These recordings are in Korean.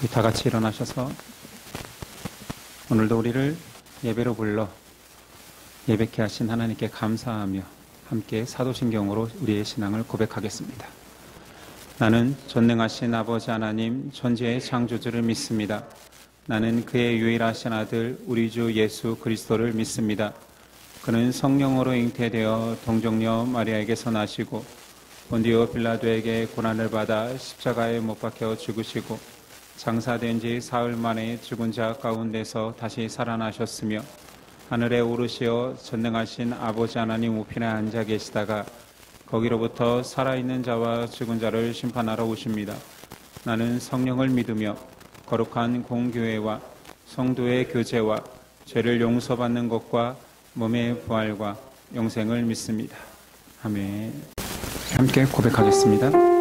우리 다 같이 일어나셔서 오늘도 우리를 예배로 불러 예배케 하신 하나님께 감사하며 함께 사도신경으로 우리의 신앙을 고백하겠습니다. 나는 전능하신 아버지 하나님 천지의 창조주를 믿습니다. 나는 그의 유일하신 아들 우리 주 예수 그리스도를 믿습니다. 그는 성령으로 잉태되어 동정녀 마리아에게서 나시고 본디오 빌라도에게 고난을 받아 십자가에 못 박혀 죽으시고 장사된 지 사흘 만에 죽은 자 가운데서 다시 살아나셨으며 하늘에 오르시어 전능하신 아버지 하나님 우편에 앉아 계시다가 거기로부터 살아있는 자와 죽은 자를 심판하러 오십니다. 나는 성령을 믿으며 거룩한 공교회와 성도의 교제와 죄를 용서받는 것과 몸의 부활과 영생을 믿습니다. 아멘. 함께 고백하겠습니다.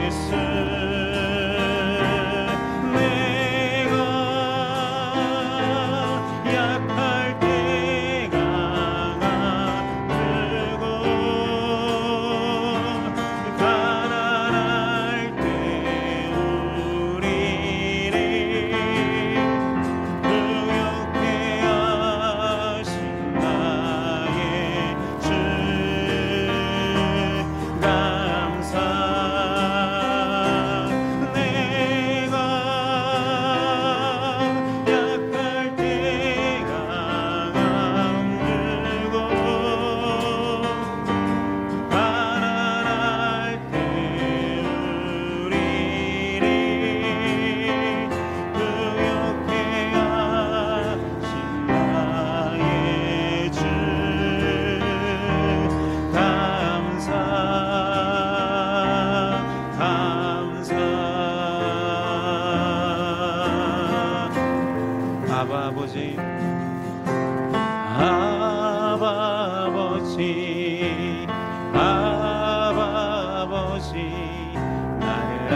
예수 아버지, 아바 아버지, 아바 아버지, 나를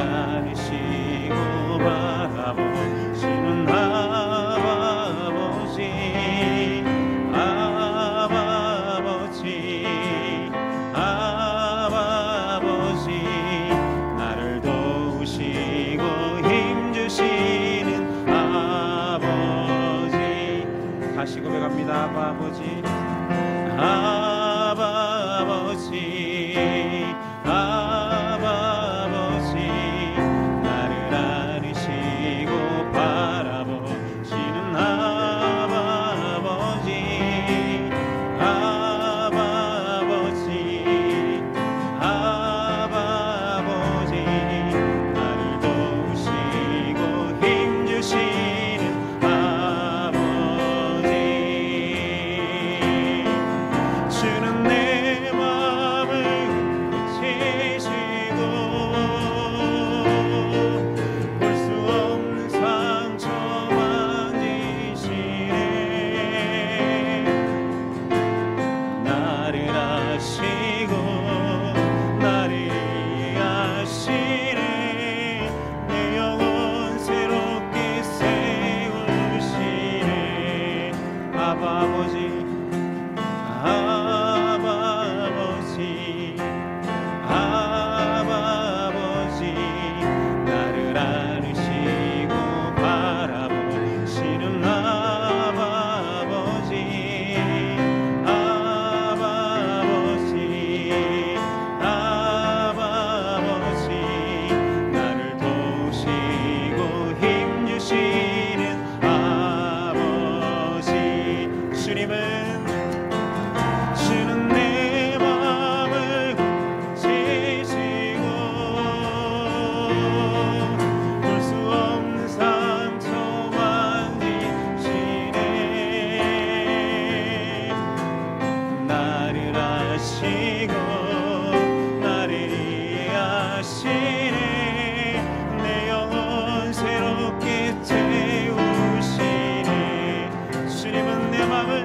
아시고 바라보시는 아바 아버지, 아바 아버지, 아바 아버지, 나를 도우시고 힘주시는 아버지. 다시 고백합니다. 아바 아버지, 아바 아버지, 아바 아버지, 나를 안으시고 바라보시는 아바 아버지, 아바 아버지, 아바 아버지, 나를 도우시고 힘주시는 아버지. 주는 내 마음을 고치시고 볼 수 없는 상처 만지시네. 나를 아시고 나를 이해하시네. 내 영혼 새롭게 세우시네. 아바 아버지, 아바 아버지, 아바 아버지, 나를 안으시고 바라보시는 아바 아버지, 아바 아버지, 아바 아버지, 나를 도우시고 힘주시는 아버지. 주님은 내 마음을 고치시고 볼 수 없는 상처 만지시네. 나를 아시고 나를 이해하시네. 내 영혼 새롭게 채우시네. 주님은 내 마음을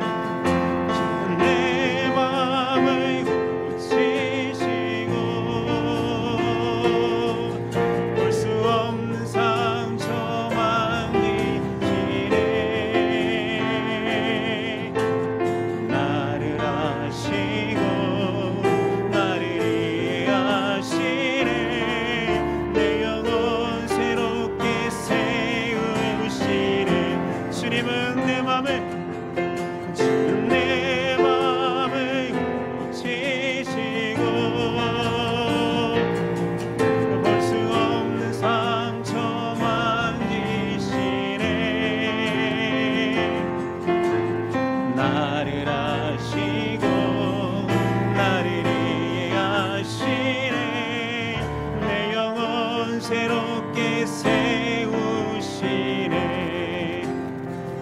고치시고 볼 수 없는 상처 만지시네. 나를 아시고 나를 이해하시네. 내 영혼 새롭게 세우시네. 주님은 내 맘을 고치시고 볼 수 없는 상처 만지시네. 나를 아시고 나를 이해하시네. 내 영혼 새롭게 세우시네.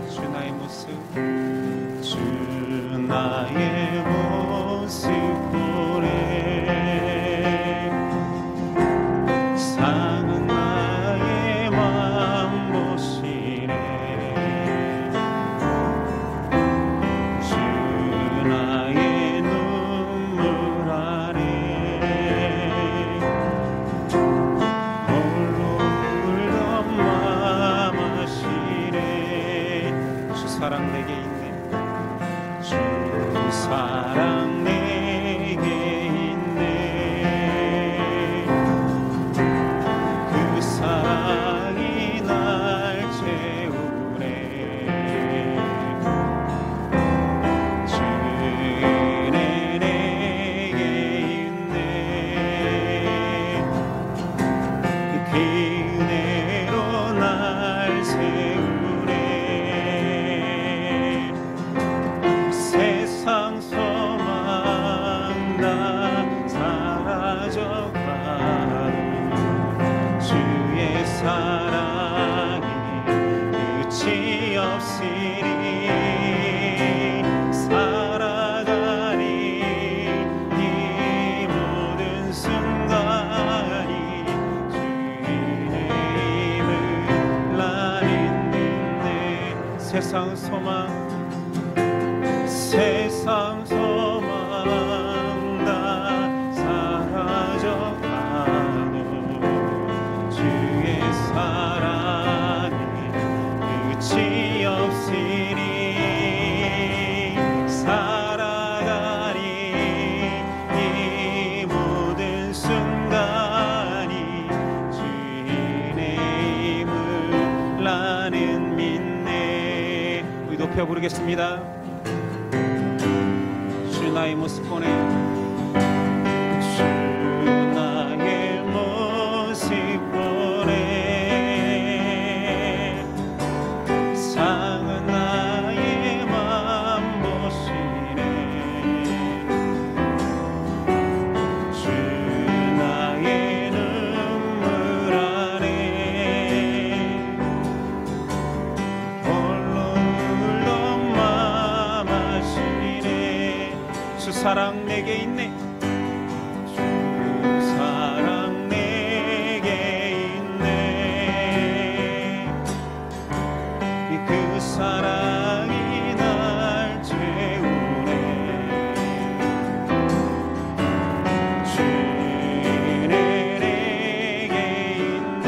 주 나의 모습, 주 나의 모습 보네. 상은 나의 마음 보시네. 주 나의 눈물 아래 홀로 울던 마음 아시네. 주 사랑 내게 있네. 주 사랑 내게 있네. 그 사랑이 날 채우네. 주 은혜 내게 있네. 그 은혜로 날 세우네. 세상 소망 다 사라져가도 주의 사랑이 끝이 없으니 살아가니 이 모든 순간이 주의 힘을 난 있는데 세상 소망, 세상 소망 다 사라져가도 주의 사랑이 끝이 없으니 살아가니 이 모든 순간이 주인의 힘을 나는 믿네. 우리 높여 부르겠습니다. 주 나의 모습 보내, 주 나의 모습 보내, 상은 나의 맘 보시네. 주 나의 눈물 안에 홀로 울던 맘 아시네. 주 사랑 내게 있네, 주 사랑 내게 있네. 그 사랑이 날 채우네. 주는 내게 있네.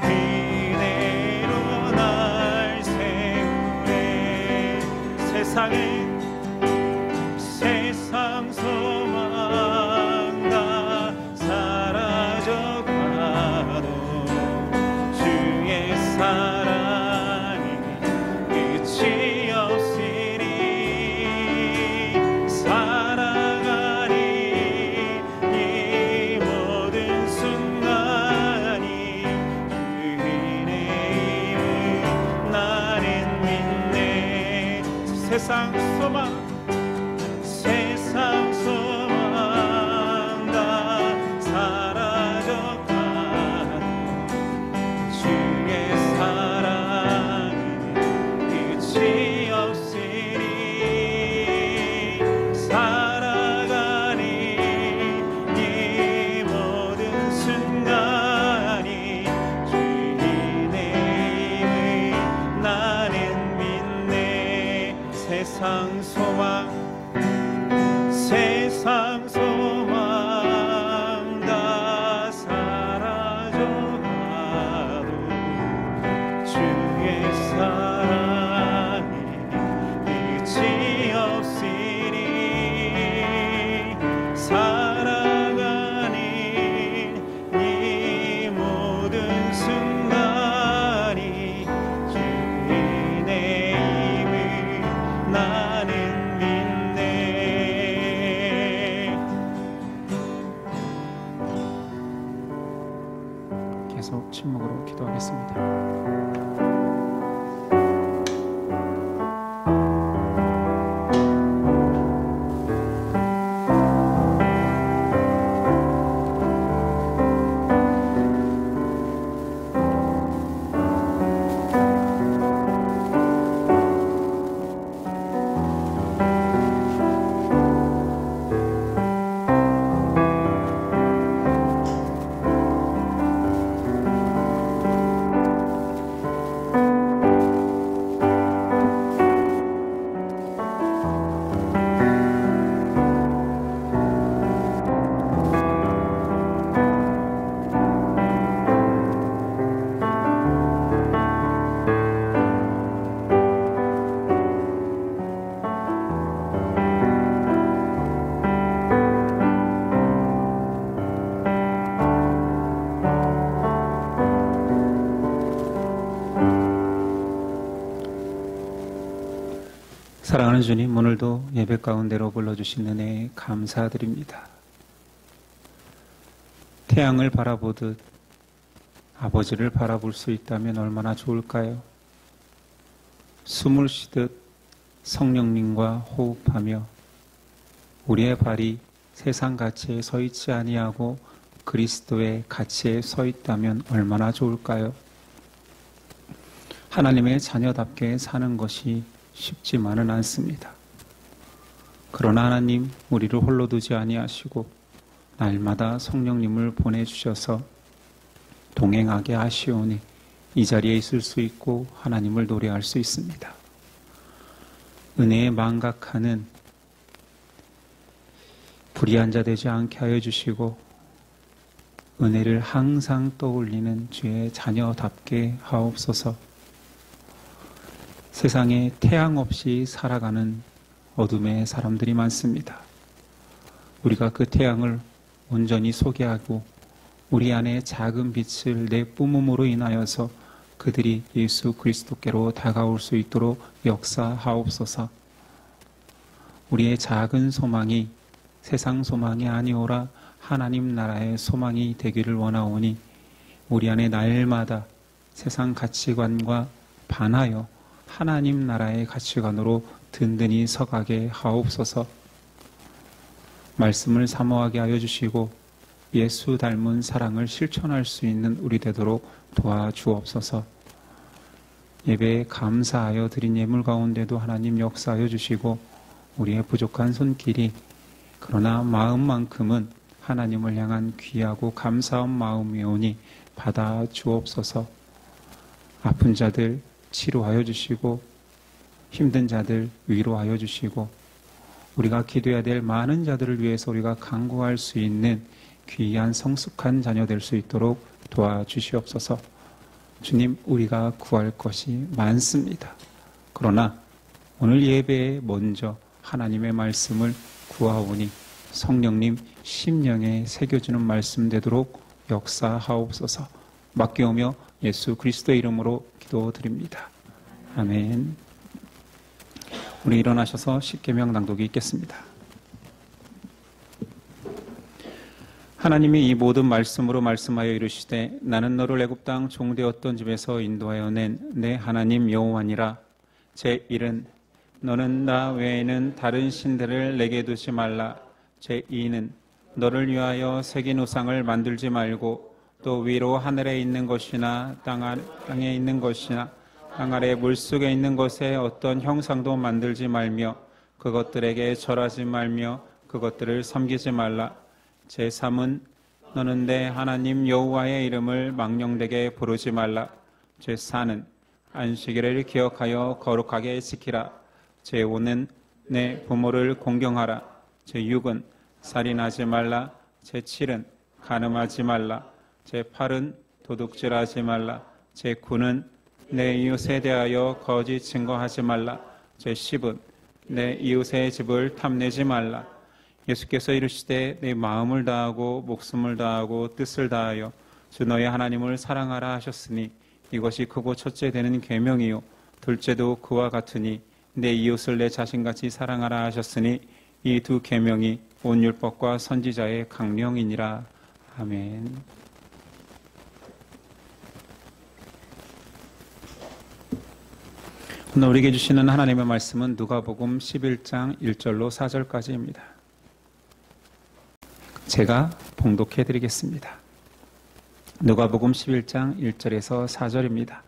그대로 날 세우네. 세상 소망 다 사라져가도 주의 사랑이 끝이 없으니 살아가니 이 모든 순간이 주인의 힘을 나는 믿네. 세상 소망, 세상 소망 다 사라져가도 주의 사랑이 끝이 없으니 살아가니 이 모든 순간이 주인의 힘을 나는 믿네. 세상 소망, 세상 소망 다 사라져가도 주의 사랑이 끝이 없으니 살아가니 이 모든 순간이 주인의 힘을 나는 믿네. 계속 침묵으로 기도하겠습니다. 사랑하는 주님, 오늘도 예배 가운데로 불러주신 은혜에 감사드립니다. 태양을 바라보듯 아버지를 바라볼 수 있다면 얼마나 좋을까요? 숨을 쉬듯 성령님과 호흡하며 우리의 발이 세상 가치에 서 있지 아니하고 그리스도의 가치에 서 있다면 얼마나 좋을까요? 하나님의 자녀답게 사는 것이 쉽지만은 않습니다. 그러나 하나님, 우리를 홀로 두지 아니하시고 날마다 성령님을 보내주셔서 동행하게 하시오니 이 자리에 있을 수 있고 하나님을 노래할 수 있습니다. 은혜에 망각하는 불의한 자 되지 않게 하여 주시고 은혜를 항상 떠올리는 주의 자녀답게 하옵소서. 세상에 태양 없이 살아가는 어둠의 사람들이 많습니다. 우리가 그 태양을 온전히 소개하고 우리 안에 작은 빛을 내뿜음으로 인하여서 그들이 예수 그리스도께로 다가올 수 있도록 역사하옵소서. 우리의 작은 소망이 세상 소망이 아니오라 하나님 나라의 소망이 되기를 원하오니 우리 안에 날마다 세상 가치관과 반하여 하나님 나라의 가치관으로 든든히 서가게 하옵소서. 말씀을 사모하게 하여 주시고 예수 닮은 사랑을 실천할 수 있는 우리 되도록 도와주옵소서. 예배에 감사하여 드린 예물 가운데도 하나님 역사하여 주시고 우리의 부족한 손길이 그러나 마음만큼은 하나님을 향한 귀하고 감사한 마음이오니 받아 주옵소서. 아픈 자들 치료하여 주시고 힘든 자들 위로하여 주시고 우리가 기도해야 될 많은 자들을 위해서 우리가 간구할 수 있는 귀한 성숙한 자녀 될 수 있도록 도와주시옵소서. 주님, 우리가 구할 것이 많습니다. 그러나 오늘 예배에 먼저 하나님의 말씀을 구하오니 성령님 심령에 새겨주는 말씀 되도록 역사하옵소서. 맡겨오며 예수 그리스도의 이름으로 기도드립니다. 아멘. 우리 일어나셔서 십계명 낭독이 있겠습니다. 하나님이 이 모든 말씀으로 말씀하여 이르시되 나는 너를 애굽 땅 종되었던 집에서 인도하여 낸 내 하나님 여호와니라. 제1은 너는 나 외에는 다른 신들을 내게 두지 말라. 제2는 너를 위하여 새긴 우상을 만들지 말고 또 위로 하늘에 있는 것이나 땅에 있는 것이나 땅 아래 물속에 있는 것에 어떤 형상도 만들지 말며 그것들에게 절하지 말며 그것들을 섬기지 말라. 제3은 너는 내 하나님 여호와의 이름을 망령되게 부르지 말라. 제4는 안식일을 기억하여 거룩하게 지키라. 제5는 내 부모를 공경하라. 제6은 살인하지 말라. 제7은 간음하지 말라. 제8은 도둑질하지 말라. 제9는 내 이웃에 대하여 거짓 증거하지 말라. 제10은 내 이웃의 집을 탐내지 말라. 예수께서 이르시되 내 마음을 다하고 목숨을 다하고 뜻을 다하여 주 너의 하나님을 사랑하라 하셨으니 이것이 크고 첫째 되는 계명이요 둘째도 그와 같으니 내 이웃을 내 자신같이 사랑하라 하셨으니 이 두 계명이 온 율법과 선지자의 강령이니라. 아멘. 오늘 우리에게 주시는 하나님의 말씀은 누가복음 11장 1절로 4절까지입니다. 제가 봉독해 드리겠습니다. 누가복음 11장 1절에서 4절입니다.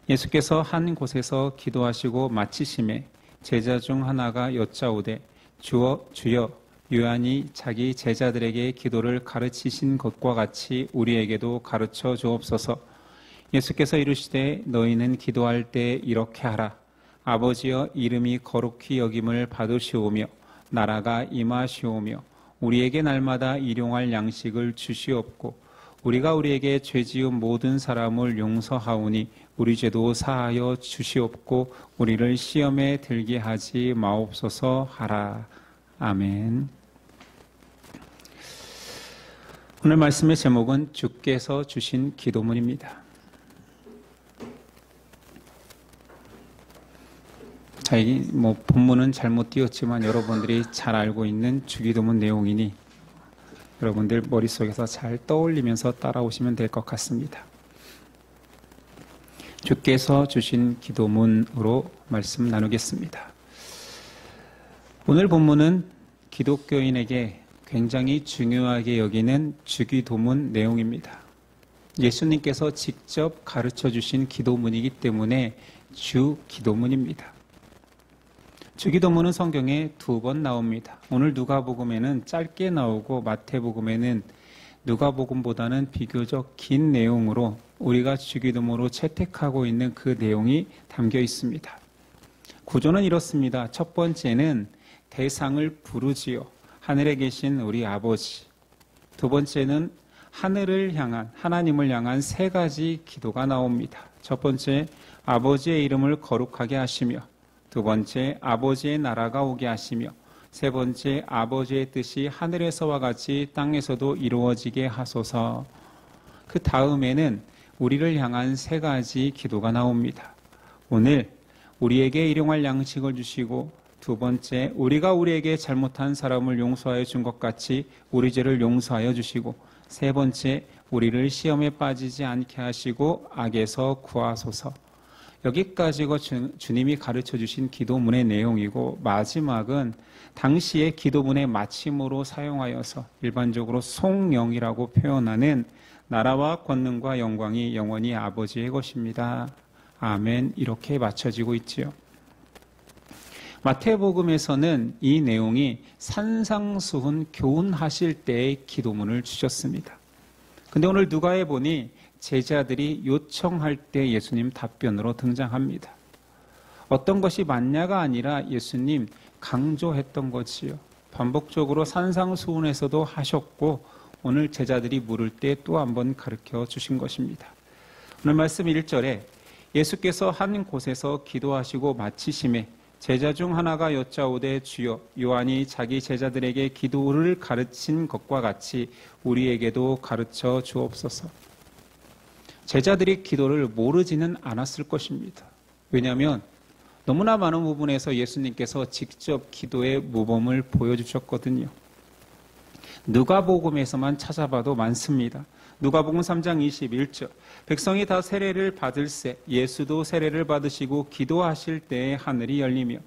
예수께서 한 곳에서 기도하시고 마치심에 제자 중 하나가 여짜오되 주여 요한이 자기 제자들에게 기도를 가르치신 것과 같이 우리에게도 가르쳐 주옵소서. 예수께서 이르시되 너희는 기도할 때 이렇게 하라. 아버지여 이름이 거룩히 여김을 받으시오며 나라가 임하시오며 우리에게 날마다 일용할 양식을 주시옵고 우리가 우리에게 죄지은 모든 사람을 용서하오니 우리 죄도 사하여 주시옵고 우리를 시험에 들게 하지 마옵소서 하라. 아멘. 오늘 말씀의 제목은 주께서 주신 기도문입니다. 본문은 잘못 띄웠지만 여러분들이 잘 알고 있는 주기도문 내용이니 여러분들 머릿속에서 잘 떠올리면서 따라오시면 될 것 같습니다. 주께서 주신 기도문으로 말씀 나누겠습니다. 오늘 본문은 기독교인에게 굉장히 중요하게 여기는 주기도문 내용입니다. 예수님께서 직접 가르쳐 주신 기도문이기 때문에 주기도문입니다. 주기도문은 성경에 2번 나옵니다. 오늘 누가복음에는 짧게 나오고 마태복음에는 누가복음보다는 비교적 긴 내용으로 우리가 주기도문으로 채택하고 있는 그 내용이 담겨 있습니다. 구조는 이렇습니다. 첫 번째는 대상을 부르지요. 하늘에 계신 우리 아버지. 두 번째는 하늘을 향한, 하나님을 향한 세 가지 기도가 나옵니다. 첫 번째, 아버지의 이름을 거룩하게 하시며, 두 번째, 아버지의 나라가 오게 하시며, 세 번째, 아버지의 뜻이 하늘에서와 같이 땅에서도 이루어지게 하소서. 그 다음에는 우리를 향한 세 가지 기도가 나옵니다. 오늘 우리에게 일용할 양식을 주시고, 두 번째, 우리가 우리에게 잘못한 사람을 용서하여 준 것 같이 우리 죄를 용서하여 주시고, 세 번째, 우리를 시험에 빠지지 않게 하시고 악에서 구하소서. 여기까지가 주님이 가르쳐 주신 기도문의 내용이고, 마지막은 당시의 기도문의 마침으로 사용하여서 일반적으로 송영이라고 표현하는 나라와 권능과 영광이 영원히 아버지의 것입니다. 아멘. 이렇게 맞춰지고 있지요. 마태복음에서는 이 내용이 산상수훈 교훈하실 때의 기도문을 주셨습니다. 근데 오늘 누가에 보니 제자들이 요청할 때 예수님 답변으로 등장합니다. 어떤 것이 맞냐가 아니라 예수님 강조했던 것이요. 반복적으로 산상수훈에서도 하셨고 오늘 제자들이 물을 때 또 한번 가르쳐 주신 것입니다. 오늘 말씀 1절에 예수께서 한 곳에서 기도하시고 마치심에 제자 중 하나가 여짜오되 주여, 요한이 자기 제자들에게 기도를 가르친 것과 같이 우리에게도 가르쳐 주옵소서. 제자들이 기도를 모르지는 않았을 것입니다. 왜냐하면 너무나 많은 부분에서 예수님께서 직접 기도의 모범을 보여주셨거든요. 누가복음에서만 찾아봐도 많습니다. 누가복음 3장 21절 백성이 다 세례를 받을새 예수도 세례를 받으시고 기도하실 때에 하늘이 열리며,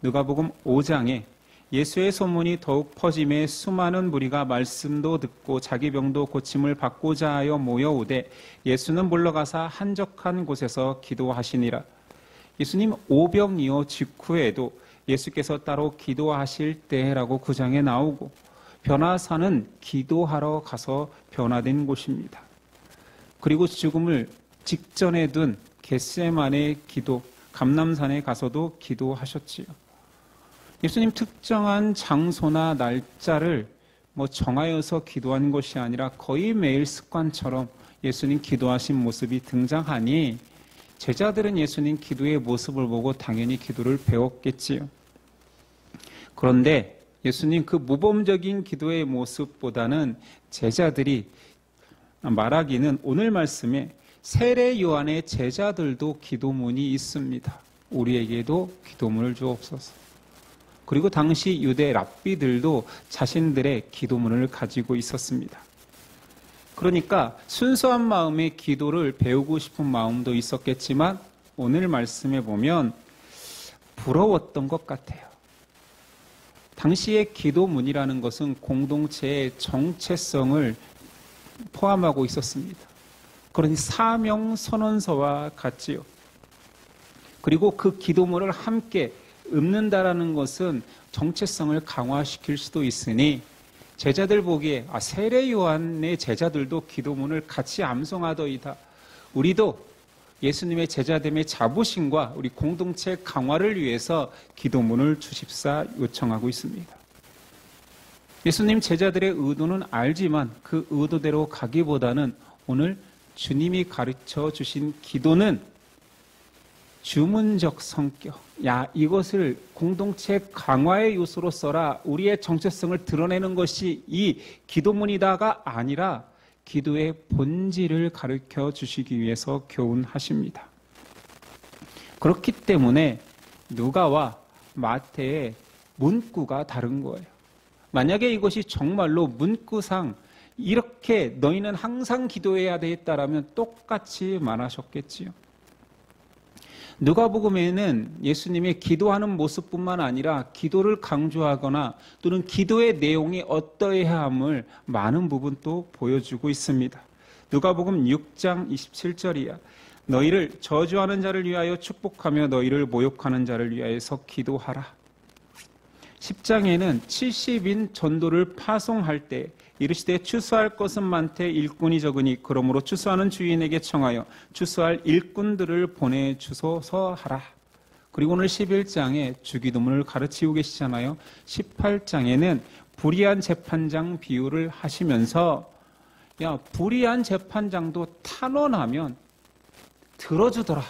누가복음 5장에 예수의 소문이 더욱 퍼짐에 수많은 무리가 말씀도 듣고 자기 병도 고침을 받고자 하여 모여오되 예수는 물러가사 한적한 곳에서 기도하시니라. 예수님 오병이어 직후에도 예수께서 따로 기도하실 때라고 9장에 나오고, 변화산은 기도하러 가서 변화된 곳입니다. 그리고 죽음을 직전에 둔 겟세마네 기도, 감람산에 가서도 기도하셨지요. 예수님 특정한 장소나 날짜를 정하여서 기도한 것이 아니라 거의 매일 습관처럼 예수님 기도하신 모습이 등장하니 제자들은 예수님 기도의 모습을 보고 당연히 기도를 배웠겠지요. 그런데 예수님 그 모범적인 기도의 모습보다는 제자들이 말하기는 오늘 말씀에 세례 요한의 제자들도 기도문이 있습니다. 우리에게도 기도문을 주옵소서. 그리고 당시 유대 랍비들도 자신들의 기도문을 가지고 있었습니다. 그러니까 순수한 마음에 기도를 배우고 싶은 마음도 있었겠지만 오늘 말씀에 보면 부러웠던 것 같아요. 당시의 기도문이라는 것은 공동체의 정체성을 포함하고 있었습니다. 그러니 사명선언서와 같지요. 그리고 그 기도문을 함께 읊는다라는 것은 정체성을 강화시킬 수도 있으니 제자들 보기에 세례 요한의 제자들도 기도문을 같이 암송하더이다. 우리도 예수님의 제자됨의 자부심과 우리 공동체 강화를 위해서 기도문을 주십사 요청하고 있습니다. 예수님 제자들의 의도는 알지만 그 의도대로 가기보다는 오늘 주님이 가르쳐 주신 기도는 주문적 성격, 이것을 공동체 강화의 요소로 써라, 우리의 정체성을 드러내는 것이 이 기도문이다가 아니라 기도의 본질을 가르쳐 주시기 위해서 교훈하십니다. 그렇기 때문에 누가와 마태의 문구가 다른 거예요. 만약에 이것이 정말로 문구상 이렇게 너희는 항상 기도해야 되겠다라면 똑같이 말하셨겠지요. 누가복음에는 예수님의 기도하는 모습뿐만 아니라 기도를 강조하거나 또는 기도의 내용이 어떠해야 함을 많은 부분 또 보여주고 있습니다. 누가복음 6장 27절이야. 너희를 저주하는 자를 위하여 축복하며 너희를 모욕하는 자를 위하여서 기도하라. 10장에는 70인 전도를 파송할 때 이르시되 추수할 것은 많되 일꾼이 적으니 그러므로 추수하는 주인에게 청하여 추수할 일꾼들을 보내주소서 하라. 그리고 오늘 11장에 주기도문을 가르치고 계시잖아요. 18장에는 불의한 재판장 비유를 하시면서 야, 불의한 재판장도 탄원하면 들어주더라.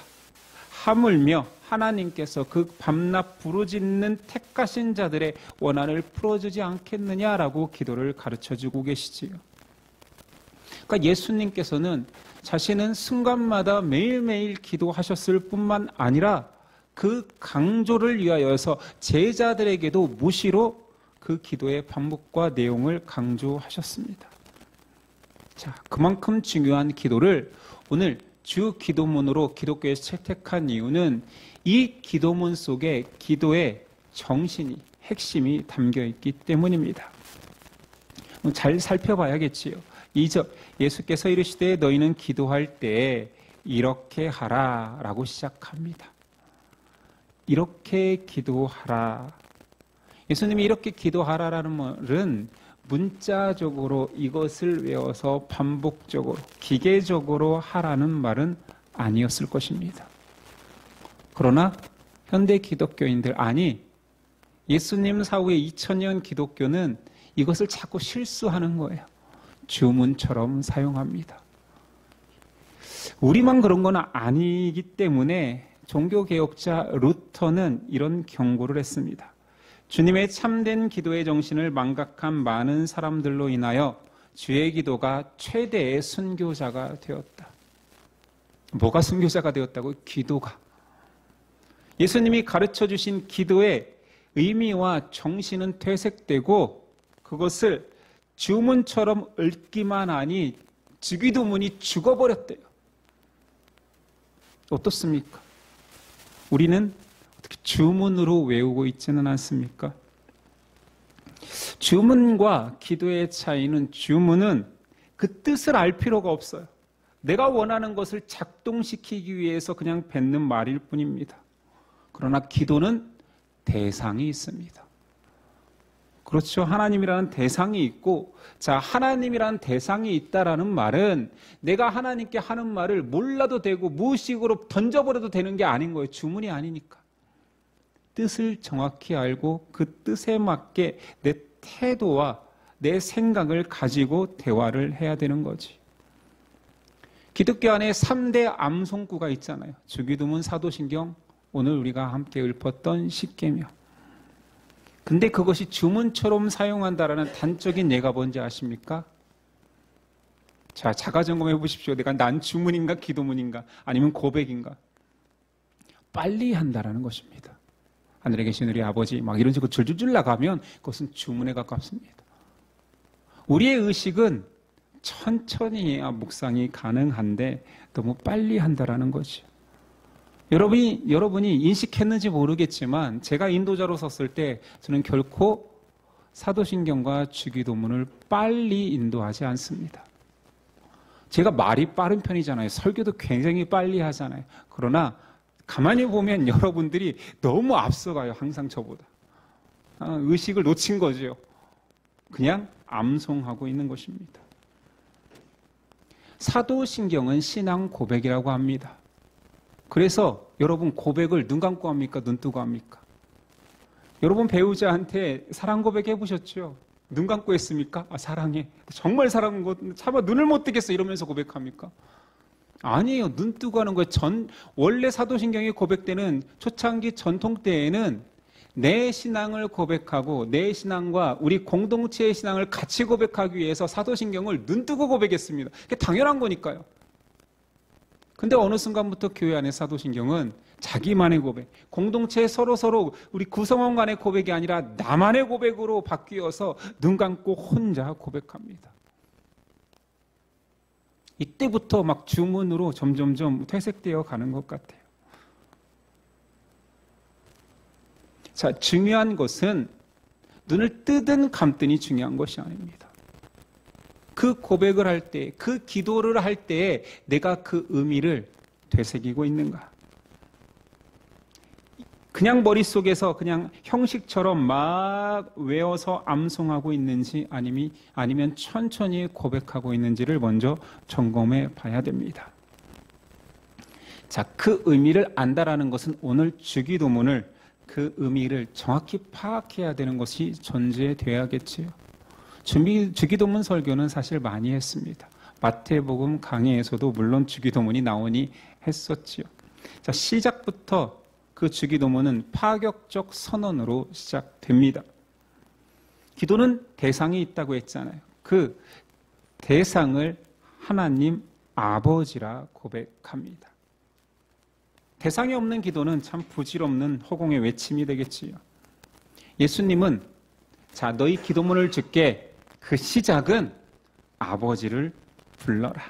하물며 하나님께서 그 밤낮 부르짖는 택하신 자들의 원한을 풀어주지 않겠느냐라고 기도를 가르쳐주고 계시지요. 그러니까 예수님께서는 자신은 순간마다 매일매일 기도하셨을 뿐만 아니라 그 강조를 위하여서 제자들에게도 무시로 그 기도의 방법과 내용을 강조하셨습니다. 자, 그만큼 중요한 기도를 오늘 주 기도문으로 기독교에서 채택한 이유는 이 기도문 속에 기도의 정신이, 핵심이 담겨 있기 때문입니다. 잘 살펴봐야겠지요. 2절, 예수께서 이르시되 너희는 기도할 때 이렇게 하라 라고 시작합니다. 이렇게 기도하라. 예수님이 이렇게 기도하라라는 말은 문자적으로 이것을 외워서 반복적으로, 기계적으로 하라는 말은 아니었을 것입니다. 그러나 현대 기독교인들, 아니 예수님 사후의 2000년 기독교는 이것을 자꾸 실수하는 거예요. 주문처럼 사용합니다. 우리만 그런 건 아니기 때문에 종교개혁자 루터는 이런 경고를 했습니다. 주님의 참된 기도의 정신을 망각한 많은 사람들로 인하여 주의 기도가 최대의 순교자가 되었다. 뭐가 순교자가 되었다고? 기도가. 예수님이 가르쳐 주신 기도의 의미와 정신은 퇴색되고 그것을 주문처럼 읊기만 하니 주기도문이 죽어버렸대요. 어떻습니까? 우리는 어떻게 주문으로 외우고 있지는 않습니까? 주문과 기도의 차이는, 주문은 그 뜻을 알 필요가 없어요. 내가 원하는 것을 작동시키기 위해서 그냥 뱉는 말일 뿐입니다. 그러나 기도는 대상이 있습니다. 그렇죠. 하나님이라는 대상이 있고, 자, 하나님이라는 대상이 있다라는 말은 내가 하나님께 하는 말을 몰라도 되고 무의식으로 던져버려도 되는 게 아닌 거예요. 주문이 아니니까. 뜻을 정확히 알고 그 뜻에 맞게 내 태도와 내 생각을 가지고 대화를 해야 되는 거지. 기독교 안에 3대 암송구가 있잖아요. 주기도문, 사도신경, 오늘 우리가 함께 읊었던 십계명. 근데 그것이 주문처럼 사용한다라는 단적인 예가 뭔지 아십니까? 자, 자가점검해 보십시오. 내가 난 주문인가 기도문인가 아니면 고백인가? 빨리 한다라는 것입니다. 하늘에 계신 우리 아버지 막 이런 식으로 줄줄줄 나가면 그것은 주문에 가깝습니다. 우리의 의식은 천천히 해야 묵상이 가능한데 너무 빨리 한다라는 거죠. 여러분이 인식했는지 모르겠지만 제가 인도자로 섰을 때 저는 결코 사도신경과 주기도문을 빨리 인도하지 않습니다. 제가 말이 빠른 편이잖아요. 설교도 굉장히 빨리 하잖아요. 그러나 가만히 보면 여러분들이 너무 앞서가요. 항상 저보다. 의식을 놓친 거죠. 그냥 암송하고 있는 것입니다. 사도신경은 신앙 고백이라고 합니다. 그래서 여러분 고백을 눈 감고 합니까? 눈 뜨고 합니까? 여러분 배우자한테 사랑 고백 해보셨죠? 눈 감고 했습니까? 아, 사랑해. 정말 사랑한 거 차마 눈을 못 뜨겠어 이러면서 고백합니까? 아니에요. 눈 뜨고 하는 거예요. 원래 사도신경이 고백되는 초창기 전통 때에는 내 신앙을 고백하고 내 신앙과 우리 공동체의 신앙을 같이 고백하기 위해서 사도신경을 눈 뜨고 고백했습니다. 그게 당연한 거니까요. 근데 어느 순간부터 교회 안의 사도신경은 자기만의 고백, 공동체 서로 우리 구성원 간의 고백이 아니라 나만의 고백으로 바뀌어서 눈 감고 혼자 고백합니다. 이때부터 막 주문으로 점점점 퇴색되어 가는 것 같아요. 자, 중요한 것은 눈을 뜨든 감든이 중요한 것이 아닙니다. 그 고백을 할 때, 그 기도를 할 때에 내가 그 의미를 되새기고 있는가? 그냥 머릿속에서 그냥 형식처럼 막 외워서 암송하고 있는지 아니면 천천히 고백하고 있는지를 먼저 점검해 봐야 됩니다. 자, 그 의미를 안다라는 것은 오늘 주기도문을 그 의미를 정확히 파악해야 되는 것이 전제되어야겠지요. 주기도문 설교는 사실 많이 했습니다. 마태복음 강의에서도 물론 주기도문이 나오니 했었지요. 자, 시작부터 그 주기도문은 파격적 선언으로 시작됩니다. 기도는 대상이 있다고 했잖아요. 그 대상을 하나님 아버지라 고백합니다. 대상이 없는 기도는 참 부질없는 허공의 외침이 되겠지요. 예수님은 자, 너희 기도문을 줄게. 그 시작은 아버지를 불러라.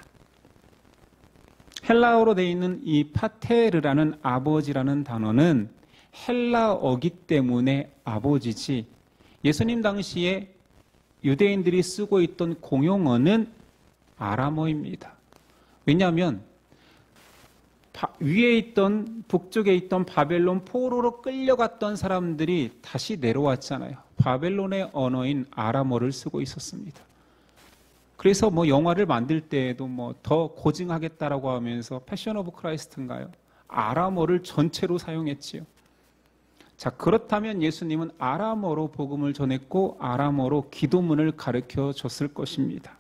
헬라어로 되어 있는 이 파테르라는 아버지라는 단어는 헬라어기 때문에 아버지지, 예수님 당시에 유대인들이 쓰고 있던 공용어는 아람어입니다. 왜냐하면 위에 있던, 북쪽에 있던 바벨론 포로로 끌려갔던 사람들이 다시 내려왔잖아요. 바벨론의 언어인 아람어를 쓰고 있었습니다. 그래서 영화를 만들 때에도 더 고증하겠다라고 하면서 패션 오브 크라이스트인가요? 아람어를 전체로 사용했지요. 자, 그렇다면 예수님은 아람어로 복음을 전했고 아람어로 기도문을 가르쳐 줬을 것입니다.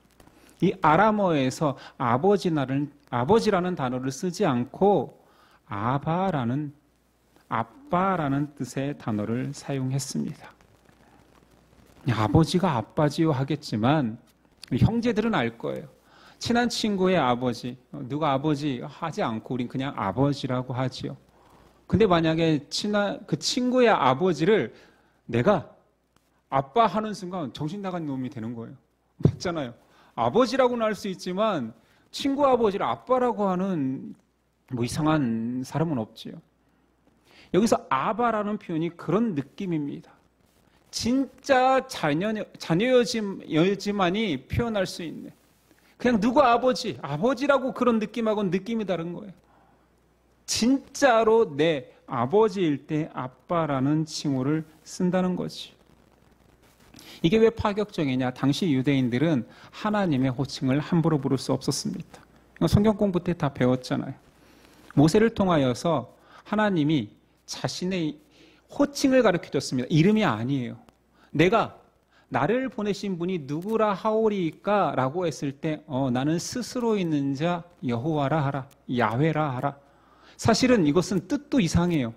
이 아람어에서 아버지라는 단어를 쓰지 않고 아바라는, 아빠라는 뜻의 단어를 사용했습니다. 아버지가 아빠지요 하겠지만 형제들은 알 거예요. 친한 친구의 아버지, 누가 아버지 하지 않고 우린 그냥 아버지라고 하지요. 근데 만약에 그 친구의 아버지를 내가 아빠 하는 순간 정신 나간 놈이 되는 거예요. 맞잖아요. 아버지라고는 할 수 있지만 친구 아버지를 아빠라고 하는 이상한 사람은 없지요. 여기서 아바라는 표현이 그런 느낌입니다. 진짜 자녀여지만이 표현할 수 있는, 그냥 누구 아버지라고 그런 느낌하고는 느낌이 다른 거예요. 진짜로 내 아버지일 때 아빠라는 칭호를 쓴다는 거지. 이게 왜 파격적이냐? 당시 유대인들은 하나님의 호칭을 함부로 부를 수 없었습니다. 성경 공부 때 다 배웠잖아요. 모세를 통하여서 하나님이 자신의 호칭을 가르쳐줬습니다. 이름이 아니에요. 내가 나를 보내신 분이 누구라 하오리까? 라고 했을 때 나는 스스로 있는 자 여호와라 하라, 야훼라 하라. 사실은 이것은 뜻도 이상해요.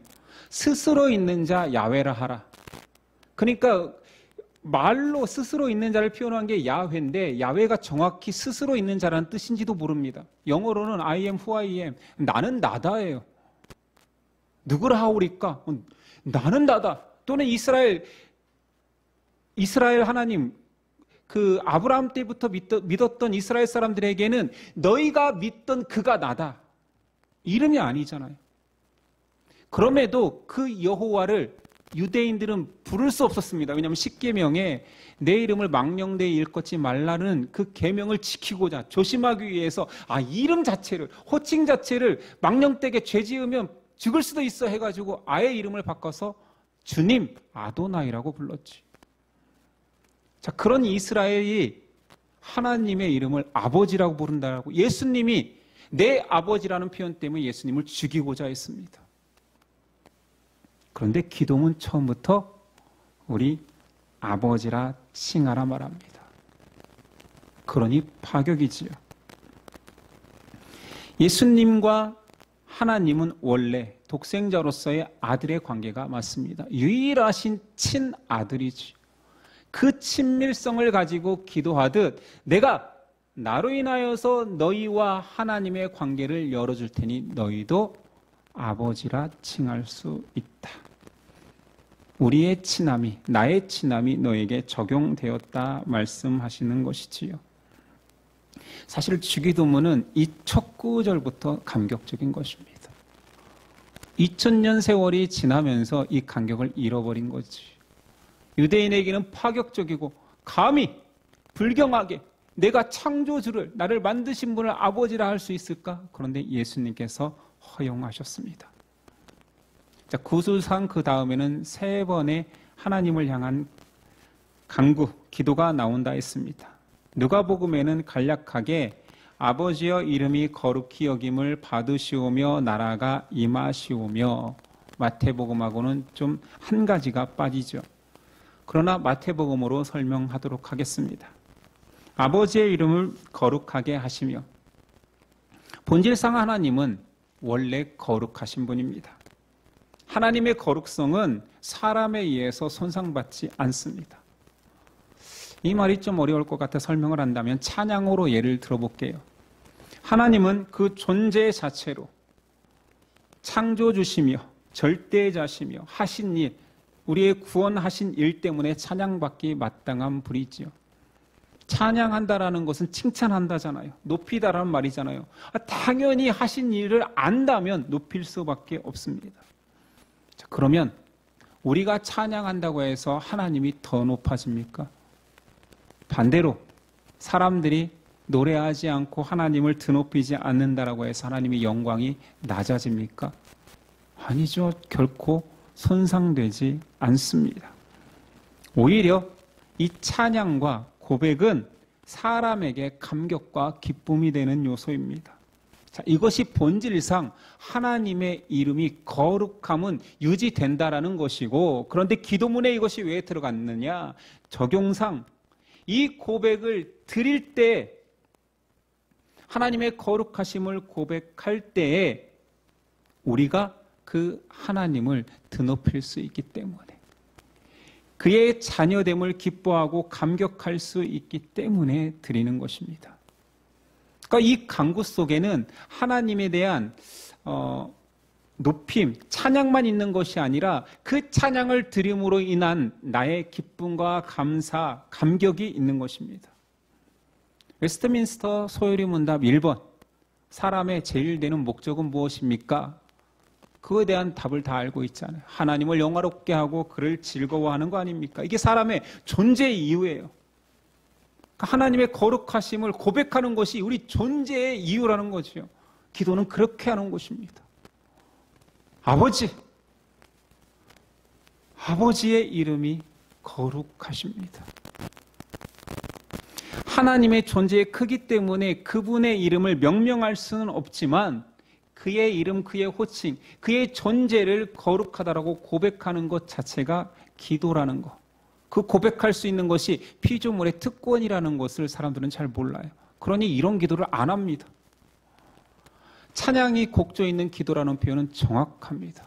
스스로 있는 자 야훼라 하라. 그러니까 말로 스스로 있는 자를 표현한 게 야훼인데, 야훼가 정확히 스스로 있는 자라는 뜻인지도 모릅니다. 영어로는 I am who I am, 나는 나다예요. 누구라 하오리까? 나는 나다. 또는 이스라엘 하나님, 그 아브라함 때부터 믿었던 이스라엘 사람들에게는 너희가 믿던 그가 나다. 이름이 아니잖아요. 그럼에도 그 여호와를 유대인들은 부를 수 없었습니다. 왜냐하면 십계명에 내 이름을 망령되이 일컫지 말라는 그 계명을 지키고자, 조심하기 위해서 이름 자체를, 호칭 자체를 망령되게 죄 지으면 죽을 수도 있어 해가지고 아예 이름을 바꿔서 주님 아도나이라고 불렀지. 자, 그런 이스라엘이 하나님의 이름을 아버지라고 부른다라고, 예수님이 내 아버지라는 표현 때문에 예수님을 죽이고자 했습니다. 그런데 기도문 처음부터 우리 아버지라 칭하라 말합니다. 그러니 파격이지요. 예수님과 하나님은 원래 독생자로서의 아들의 관계가 맞습니다. 유일하신 친아들이지. 그 친밀성을 가지고 기도하듯 내가 나로 인하여서 너희와 하나님의 관계를 열어줄 테니 너희도 아버지라 칭할 수 있다. 우리의 친함이, 나의 친함이 너에게 적용되었다 말씀하시는 것이지요. 사실 주기도문은 이 첫 구절부터 감격적인 것입니다. 2000년 세월이 지나면서 이 감격을 잃어버린 거지. 유대인에게는 파격적이고 감히 불경하게 내가 창조주를, 나를 만드신 분을 아버지라 할 수 있을까? 그런데 예수님께서 허용하셨습니다. 자, 구술상 그 다음에는 3번의 하나님을 향한 간구, 기도가 나온다 했습니다. 누가복음에는 간략하게 아버지여 이름이 거룩히 여김을 받으시오며 나라가 임하시오며, 마태복음하고는 좀 한 가지가 빠지죠. 그러나 마태복음으로 설명하도록 하겠습니다. 아버지의 이름을 거룩하게 하시며, 본질상 하나님은 원래 거룩하신 분입니다. 하나님의 거룩성은 사람에 의해서 손상받지 않습니다. 이 말이 좀 어려울 것 같아 설명을 한다면 찬양으로 예를 들어볼게요. 하나님은 그 존재 자체로 창조주시며 절대자시며 하신 일, 우리의 구원하신 일 때문에 찬양받기 마땅한 분이지요. 찬양한다라는 것은 칭찬한다잖아요. 높이다라는 말이잖아요. 당연히 하신 일을 안다면 높일 수밖에 없습니다. 자, 그러면 우리가 찬양한다고 해서 하나님이 더 높아집니까? 반대로 사람들이 노래하지 않고 하나님을 드높이지 않는다라고 해서 하나님의 영광이 낮아집니까? 아니죠. 결코 손상되지 않습니다. 오히려 이 찬양과 고백은 사람에게 감격과 기쁨이 되는 요소입니다. 자, 이것이 본질상 하나님의 이름이 거룩함은 유지된다라는 것이고, 그런데 기도문에 이것이 왜 들어갔느냐? 적용상 이 고백을 드릴 때, 하나님의 거룩하심을 고백할 때에 우리가 그 하나님을 드높일 수 있기 때문에, 그의 자녀됨을 기뻐하고 감격할 수 있기 때문에 드리는 것입니다. 그러니까 이 간구 속에는 하나님에 대한 높임, 찬양만 있는 것이 아니라 그 찬양을 드림으로 인한 나의 기쁨과 감사, 감격이 있는 것입니다. 웨스트민스터 소요리 문답 1번, 사람의 제일 되는 목적은 무엇입니까? 그거에 대한 답을 다 알고 있잖아요. 하나님을 영화롭게 하고 그를 즐거워하는 거 아닙니까? 이게 사람의 존재의 이유예요. 하나님의 거룩하심을 고백하는 것이 우리 존재의 이유라는 거죠. 기도는 그렇게 하는 것입니다. 아버지의 이름이 거룩하십니다. 하나님의 존재의 크기 때문에 그분의 이름을 명명할 수는 없지만 그의 이름, 그의 호칭, 그의 존재를 거룩하다라고 고백하는 것 자체가 기도라는 것. 그 고백할 수 있는 것이 피조물의 특권이라는 것을 사람들은 잘 몰라요. 그러니 이런 기도를 안 합니다. 찬양이 곡조 있는 기도라는 표현은 정확합니다.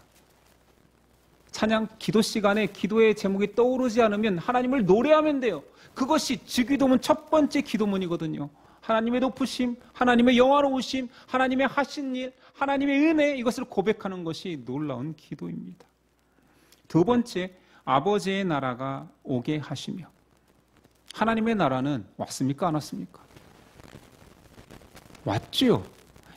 찬양 기도 시간에 기도의 제목이 떠오르지 않으면 하나님을 노래하면 돼요. 그것이 주기도문 첫 번째 기도문이거든요. 하나님의 높으심, 하나님의 영화로우심, 하나님의 하신 일, 하나님의 은혜, 이것을 고백하는 것이 놀라운 기도입니다. 두 번째, 아버지의 나라가 오게 하시며. 하나님의 나라는 왔습니까? 안 왔습니까? 왔죠.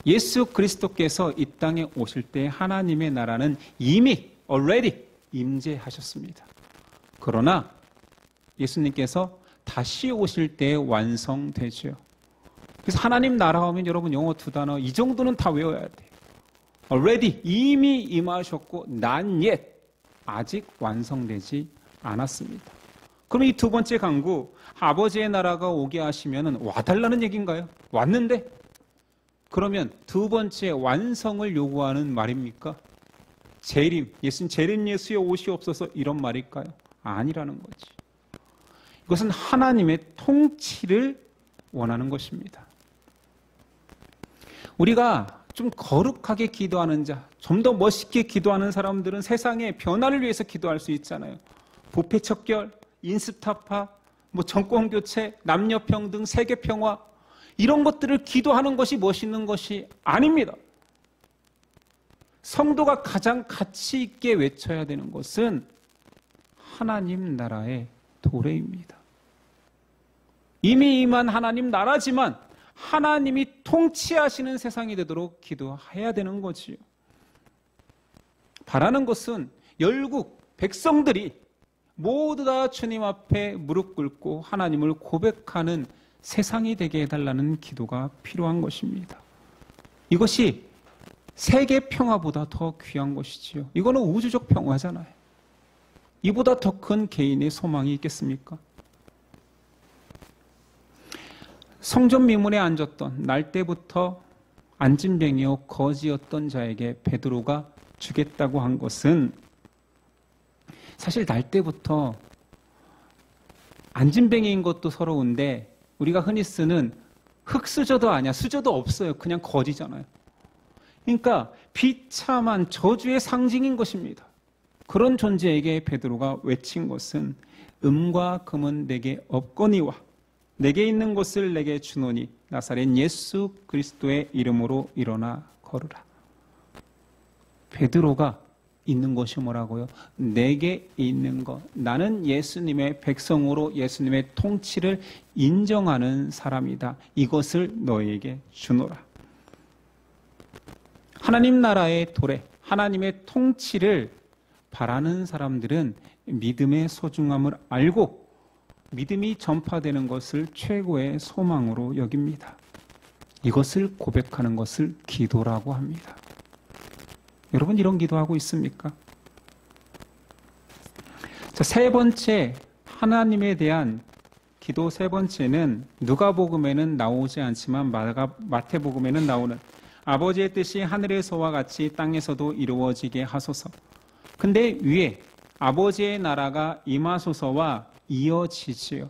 예수 그리스도께서 이 땅에 오실 때 하나님의 나라는 이미 already 임재하셨습니다. 그러나 예수님께서 다시 오실 때 완성되죠. 그래서 하나님 나라 하면 여러분 영어 2단어 이 정도는 다 외워야 돼요. already 이미 임하셨고 not yet 아직 완성되지 않았습니다. 그럼 이 두 번째 간구, 아버지의 나라가 오게 하시면 와달라는 얘기인가요? 왔는데? 그러면 두 번째 완성을 요구하는 말입니까? 재림, 예수님 재림 예수여 오시옵소서 이런 말일까요? 아니라는 거지. 이것은 하나님의 통치를 원하는 것입니다. 우리가 좀 거룩하게 기도하는 자, 좀 더 멋있게 기도하는 사람들은 세상의 변화를 위해서 기도할 수 있잖아요. 부패 척결, 인습타파, 정권교체, 남녀평등, 세계평화 이런 것들을 기도하는 것이 멋있는 것이 아닙니다. 성도가 가장 가치 있게 외쳐야 되는 것은 하나님 나라의 도래입니다. 이미 임한 하나님 나라지만 하나님이 통치하시는 세상이 되도록 기도해야 되는 거지요. 바라는 것은 열국 백성들이 모두 다 주님 앞에 무릎 꿇고 하나님을 고백하는 세상이 되게 해달라는 기도가 필요한 것입니다. 이것이 세계 평화보다 더 귀한 것이지요. 이거는 우주적 평화잖아요. 이보다 더 큰 개인의 소망이 있겠습니까? 성전 미문에 앉았던 날 때부터 안진뱅이요 거지였던 자에게 베드로가 주겠다고 한 것은 사실 날 때부터 안진뱅이인 것도 서러운데 우리가 흔히 쓰는 흙수저도 아니야. 수저도 없어요. 그냥 거지잖아요. 그러니까 비참한 저주의 상징인 것입니다. 그런 존재에게 베드로가 외친 것은 음과 금은 내게 없거니와 내게 있는 것을 내게 주노니 나사렛 예수 그리스도의 이름으로 일어나 걸으라. 베드로가 있는 것이 뭐라고요? 내게 있는 것. 나는 예수님의 백성으로 예수님의 통치를 인정하는 사람이다. 이것을 너에게 주노라. 하나님 나라의 도래, 하나님의 통치를 바라는 사람들은 믿음의 소중함을 알고 믿음이 전파되는 것을 최고의 소망으로 여깁니다. 이것을 고백하는 것을 기도라고 합니다. 여러분 이런 기도하고 있습니까? 자, 세 번째 하나님에 대한 기도 세 번째는 누가복음에는 나오지 않지만 마태복음에는 나오는 아버지의 뜻이 하늘에서와 같이 땅에서도 이루어지게 하소서. 근데 위에 아버지의 나라가 임하소서와 이어지지요.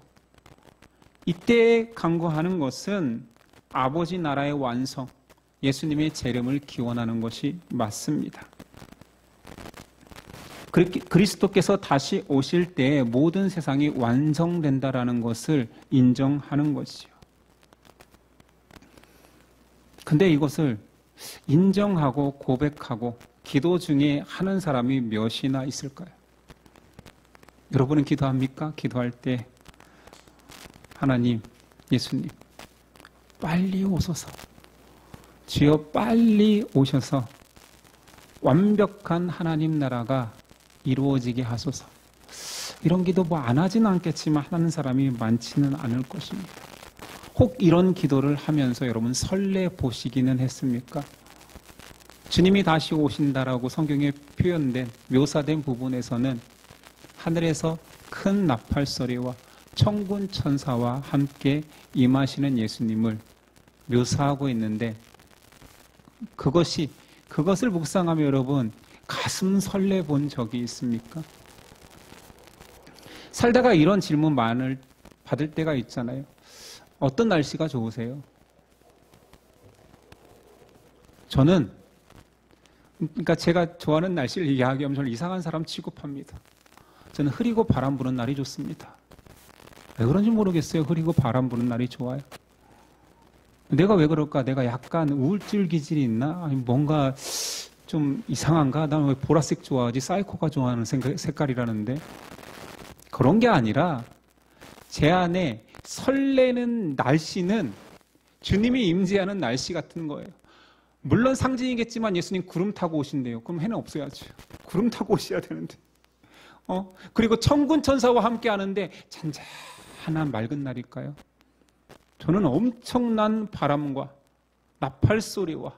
이때 간구하는 것은 아버지 나라의 완성, 예수님의 재림을 기원하는 것이 맞습니다. 그리스도께서 다시 오실 때 모든 세상이 완성된다라는 것을 인정하는 것이죠. 근데 이것을 인정하고 고백하고 기도 중에 하는 사람이 몇이나 있을까요? 여러분은 기도합니까? 기도할 때 하나님, 예수님 빨리 오소서. 주여 빨리 오셔서 완벽한 하나님 나라가 이루어지게 하소서. 이런 기도 뭐 안 하지는 않겠지만 하는 사람이 많지는 않을 것입니다. 혹 이런 기도를 하면서 여러분 설레 보시기는 했습니까? 주님이 다시 오신다라고 성경에 표현된 묘사된 부분에서는 하늘에서 큰 나팔 소리와 천군 천사와 함께 임하시는 예수님을 묘사하고 있는데 그것을 묵상하며 여러분 가슴 설레 본 적이 있습니까? 살다가 이런 질문만을 받을 때가 있잖아요. 어떤 날씨가 좋으세요? 저는 그러니까 제가 좋아하는 날씨를 이야기하면 저는 이상한 사람 취급합니다. 저는 흐리고 바람 부는 날이 좋습니다. 왜 그런지 모르겠어요. 흐리고 바람 부는 날이 좋아요. 내가 왜 그럴까? 내가 약간 우울증 기질이 있나? 아니 뭔가 좀 이상한가? 나는 왜 보라색 좋아하지? 사이코가 좋아하는 색깔이라는데 그런 게 아니라 제 안에 설레는 날씨는 주님이 임재하는 날씨 같은 거예요. 물론 상징이겠지만 예수님 구름 타고 오신대요. 그럼 해는 없어야죠. 구름 타고 오셔야 되는데. 그리고 천군 천사와 함께 하는데 잔잔한 맑은 날일까요? 저는 엄청난 바람과 나팔 소리와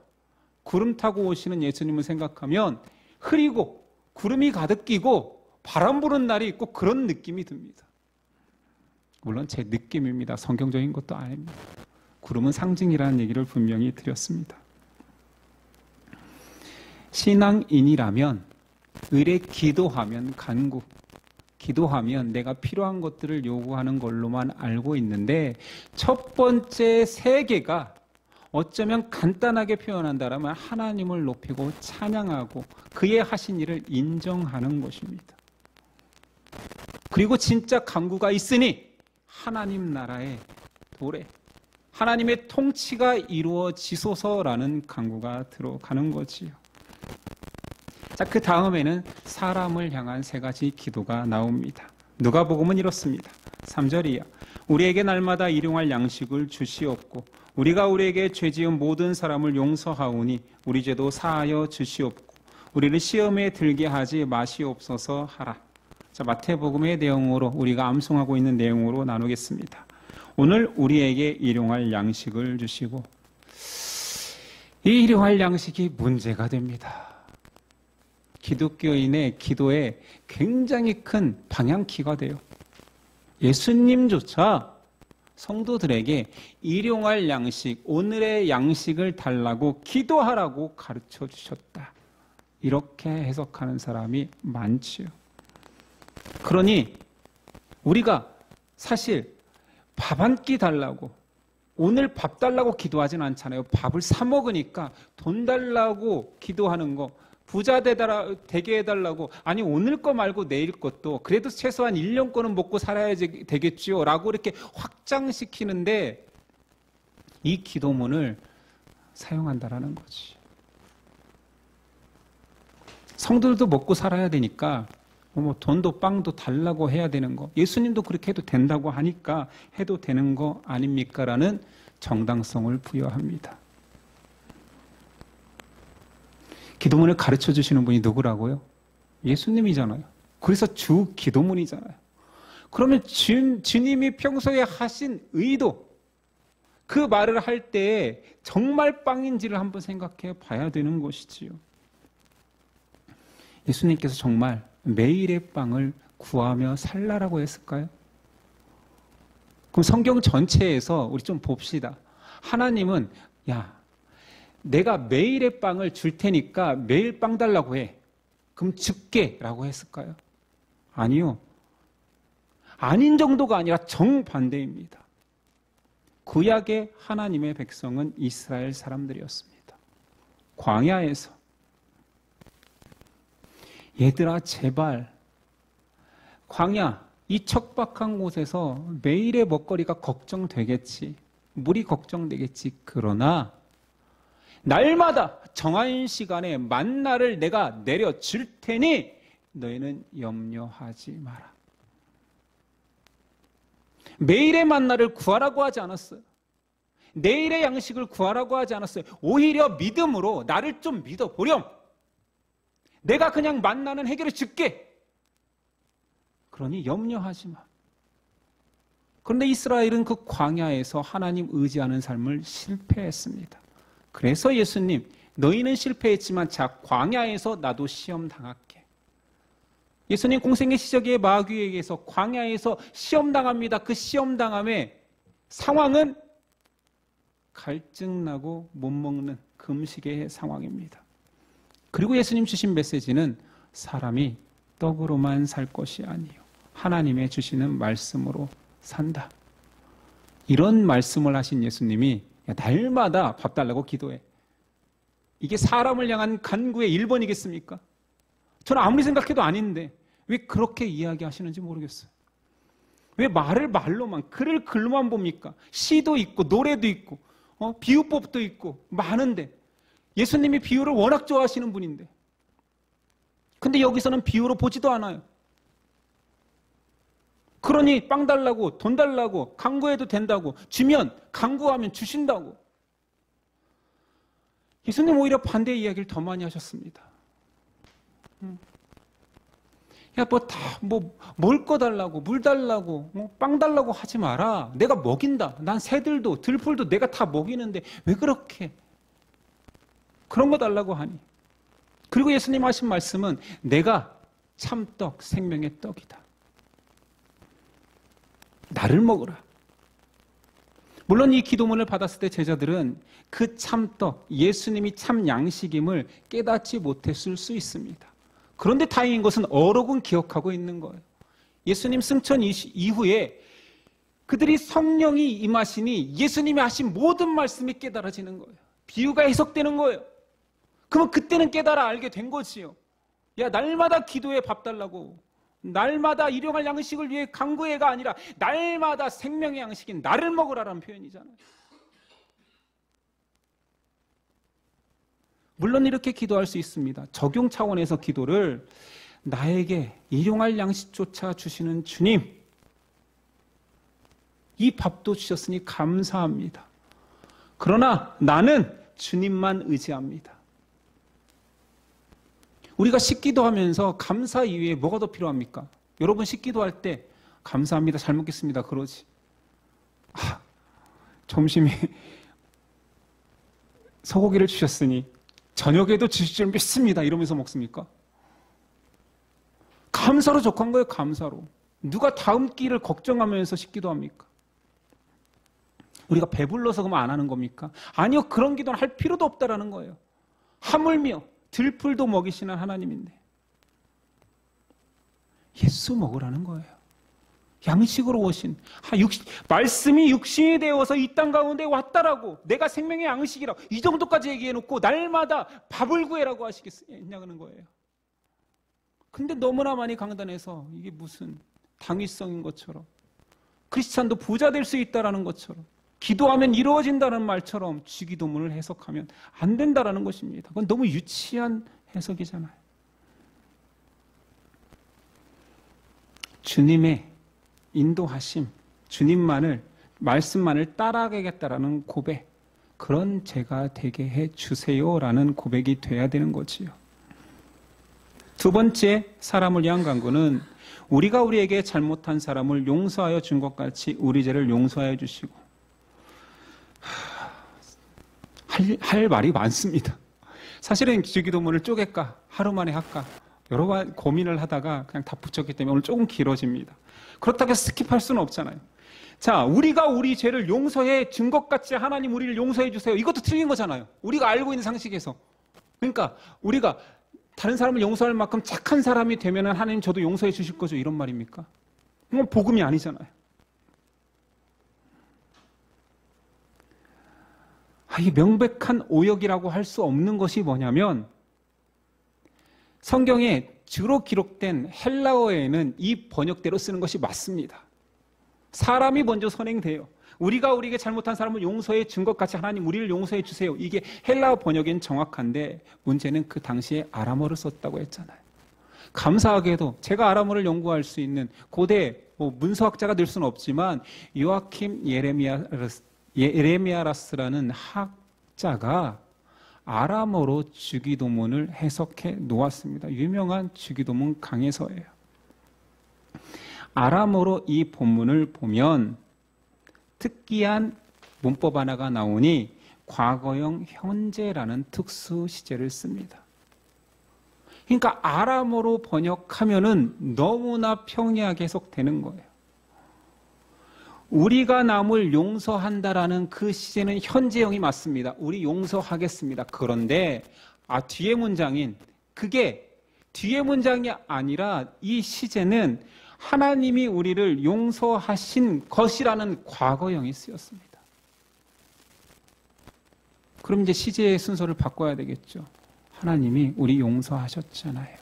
구름 타고 오시는 예수님을 생각하면 흐리고 구름이 가득 끼고 바람 부는 날이 있고 그런 느낌이 듭니다. 물론 제 느낌입니다. 성경적인 것도 아닙니다. 구름은 상징이라는 얘기를 분명히 드렸습니다. 신앙인이라면 을에 기도하면 간구, 기도하면 내가 필요한 것들을 요구하는 걸로만 알고 있는데 첫 번째 세 개가 어쩌면 간단하게 표현한다면 하나님을 높이고 찬양하고 그의 하신 일을 인정하는 것입니다. 그리고 진짜 간구가 있으니 하나님 나라의 도래, 하나님의 통치가 이루어지소서라는 간구가 들어가는 거지요. 자, 그 다음에는 사람을 향한 세 가지 기도가 나옵니다. 누가복음은 이렇습니다. 3절이야. 우리에게 날마다 일용할 양식을 주시옵고 우리가 우리에게 죄지은 모든 사람을 용서하오니 우리 죄도 사하여 주시옵고 우리를 시험에 들게 하지 마시옵소서 하라. 자, 마태복음의 내용으로 우리가 암송하고 있는 내용으로 나누겠습니다. 오늘 우리에게 일용할 양식을 주시고 이 일용할 양식이 문제가 됩니다. 기독교인의 기도에 굉장히 큰 방향키가 돼요. 예수님조차 성도들에게 일용할 양식, 오늘의 양식을 달라고 기도하라고 가르쳐 주셨다. 이렇게 해석하는 사람이 많지요. 그러니 우리가 사실 밥 한 끼 달라고, 오늘 밥 달라고 기도하진 않잖아요. 밥을 사 먹으니까 돈 달라고 기도하는 거, 부자 되게 해달라고, 아니 오늘 거 말고 내일 것도 그래도 최소한 1년 거는 먹고 살아야 되겠지요 라고 이렇게 확장시키는데 이 기도문을 사용한다라는 거지. 성도들도 먹고 살아야 되니까 뭐 돈도 빵도 달라고 해야 되는 거, 예수님도 그렇게 해도 된다고 하니까 해도 되는 거 아닙니까? 라는 정당성을 부여합니다. 기도문을 가르쳐 주시는 분이 누구라고요? 예수님이잖아요. 그래서 주 기도문이잖아요. 그러면 주님이 평소에 하신 의도, 그 말을 할 때 정말 빵인지를 한번 생각해 봐야 되는 것이지요. 예수님께서 정말 매일의 빵을 구하며 살라라고 했을까요? 그럼 성경 전체에서 우리 좀 봅시다. 하나님은 야, 내가 매일의 빵을 줄 테니까 매일 빵 달라고 해. 그럼 줄게 라고 했을까요? 아니요. 아닌 정도가 아니라 정반대입니다. 구약의 하나님의 백성은 이스라엘 사람들이었습니다. 광야에서 얘들아 제발 광야 이 척박한 곳에서 매일의 먹거리가 걱정되겠지, 물이 걱정되겠지. 그러나 날마다 정한 시간에 만나를 내가 내려줄 테니 너희는 염려하지 마라. 매일의 만나를 구하라고 하지 않았어요. 내일의 양식을 구하라고 하지 않았어요. 오히려 믿음으로 나를 좀 믿어보렴. 내가 그냥 만나는 해결해 줄게. 그러니 염려하지 마. 그런데 이스라엘은 그 광야에서 하나님 의지하는 삶을 실패했습니다. 그래서 예수님, 너희는 실패했지만 자 광야에서 나도 시험 당할게. 예수님 공생의 시작에 마귀에게서 광야에서 시험 당합니다. 그 시험 당함의 상황은 갈증나고 못 먹는 금식의 상황입니다. 그리고 예수님 주신 메시지는 사람이 떡으로만 살 것이 아니요 하나님의 주시는 말씀으로 산다. 이런 말씀을 하신 예수님이 날마다 밥 달라고 기도해. 이게 사람을 향한 간구의 1번이겠습니까? 저는 아무리 생각해도 아닌데 왜 그렇게 이야기하시는지 모르겠어요. 왜 말을 말로만, 글을 글로만 봅니까? 시도 있고 노래도 있고 비유법도 있고 많은데, 예수님이 비유를 워낙 좋아하시는 분인데 근데 여기서는 비유로 보지도 않아요. 그러니 빵 달라고, 돈 달라고 간구해도 된다고, 주면 간구하면 주신다고. 예수님 오히려 반대의 이야기를 더 많이 하셨습니다. 야, 뭘 거 달라고, 물 달라고, 빵 달라고 하지 마라. 내가 먹인다. 난 새들도, 들풀도 내가 다 먹이는데 왜 그렇게 그런 거 달라고 하니? 그리고 예수님 하신 말씀은 내가 참떡, 생명의 떡이다. 나를 먹으라. 물론 이 기도문을 받았을 때 제자들은 그 참떡, 예수님이 참 양식임을 깨닫지 못했을 수 있습니다. 그런데 다행인 것은 어록은 기억하고 있는 거예요. 예수님 승천 이후에 그들이 성령이 임하시니 예수님이 하신 모든 말씀이 깨달아지는 거예요. 비유가 해석되는 거예요. 그러면 그때는 깨달아 알게 된 거지요. 야, 날마다 기도에 밥 달라고, 날마다 일용할 양식을 위해 간구해가 아니라 날마다 생명의 양식인 나를 먹으라라는 표현이잖아요. 물론 이렇게 기도할 수 있습니다. 적용 차원에서 기도를, 나에게 일용할 양식조차 주시는 주님, 이 밥도 주셨으니 감사합니다. 그러나 나는 주님만 의지합니다. 우리가 식기도 하면서 감사 이외에 뭐가 더 필요합니까? 여러분 식기도 할 때 감사합니다, 잘 먹겠습니다 그러지. 점심에 소고기를 주셨으니 저녁에도 주실 줄 믿습니다. 이러면서 먹습니까? 감사로 족한 거예요. 감사로. 누가 다음 끼를 걱정하면서 식기도 합니까? 우리가 배불러서 그러면 안 하는 겁니까? 아니요. 그런 기도는 할 필요도 없다라는 거예요. 하물며 들풀도 먹이시는 하나님인데 예수 먹으라는 거예요. 양식으로 오신 말씀이 육신이 되어서 이 땅 가운데 왔다라고, 내가 생명의 양식이라고 이 정도까지 얘기해놓고 날마다 밥을 구해라고 하시겠냐는 거예요. 근데 너무나 많이 강단해서 이게 무슨 당위성인 것처럼, 크리스찬도 부자 될 수 있다라는 것처럼, 기도하면 이루어진다는 말처럼 주기도문을 해석하면 안 된다라는 것입니다. 그건 너무 유치한 해석이잖아요. 주님의 인도하심, 주님만을, 말씀만을 따라가겠다라는 고백, 그런 제가 되게 해주세요라는 고백이 돼야 되는 거지요. 두 번째 사람을 위한 간구는 우리가 우리에게 잘못한 사람을 용서하여 준 것 같이 우리 죄를 용서하여 주시고, 할 말이 많습니다. 사실은 주기도문을 쪼갤까 하루 만에 할까 여러 번 고민을 하다가 그냥 다 붙였기 때문에 오늘 조금 길어집니다. 그렇다고 해서 스킵할 수는 없잖아요. 자, 우리가 우리 죄를 용서해 준 것 같이 하나님 우리를 용서해 주세요. 이것도 틀린 거잖아요. 우리가 알고 있는 상식에서. 그러니까 우리가 다른 사람을 용서할 만큼 착한 사람이 되면 하나님 저도 용서해 주실 거죠. 이런 말입니까? 그건 복음이 아니잖아요. 이 명백한 오역이라고 할 수 없는 것이 뭐냐면, 성경에 주로 기록된 헬라어에는 이 번역대로 쓰는 것이 맞습니다. 사람이 먼저 선행돼요. 우리가 우리에게 잘못한 사람을 용서해 준 것 같이 하나님 우리를 용서해 주세요. 이게 헬라어 번역엔 정확한데 문제는 그 당시에 아람어를 썼다고 했잖아요. 감사하게도 제가 아람어를 연구할 수 있는 고대 문서학자가 될 수는 없지만 요아킴 예레미야라스라는 학자가 아람어로 주기도문을 해석해 놓았습니다. 유명한 주기도문 강해서예요. 아람어로 이 본문을 보면 특이한 문법 하나가 나오니 과거형 현재라는 특수 시제를 씁니다. 그러니까 아람어로 번역하면은 너무나 평이하게 해석되는 거예요. 우리가 남을 용서한다라는 그 시제는 현재형이 맞습니다. 우리 용서하겠습니다. 그런데 뒤에 문장인 그게 뒤에 문장이 아니라 이 시제는 하나님이 우리를 용서하신 것이라는 과거형이 쓰였습니다. 그럼 이제 시제의 순서를 바꿔야 되겠죠. 하나님이 우리 용서하셨잖아요.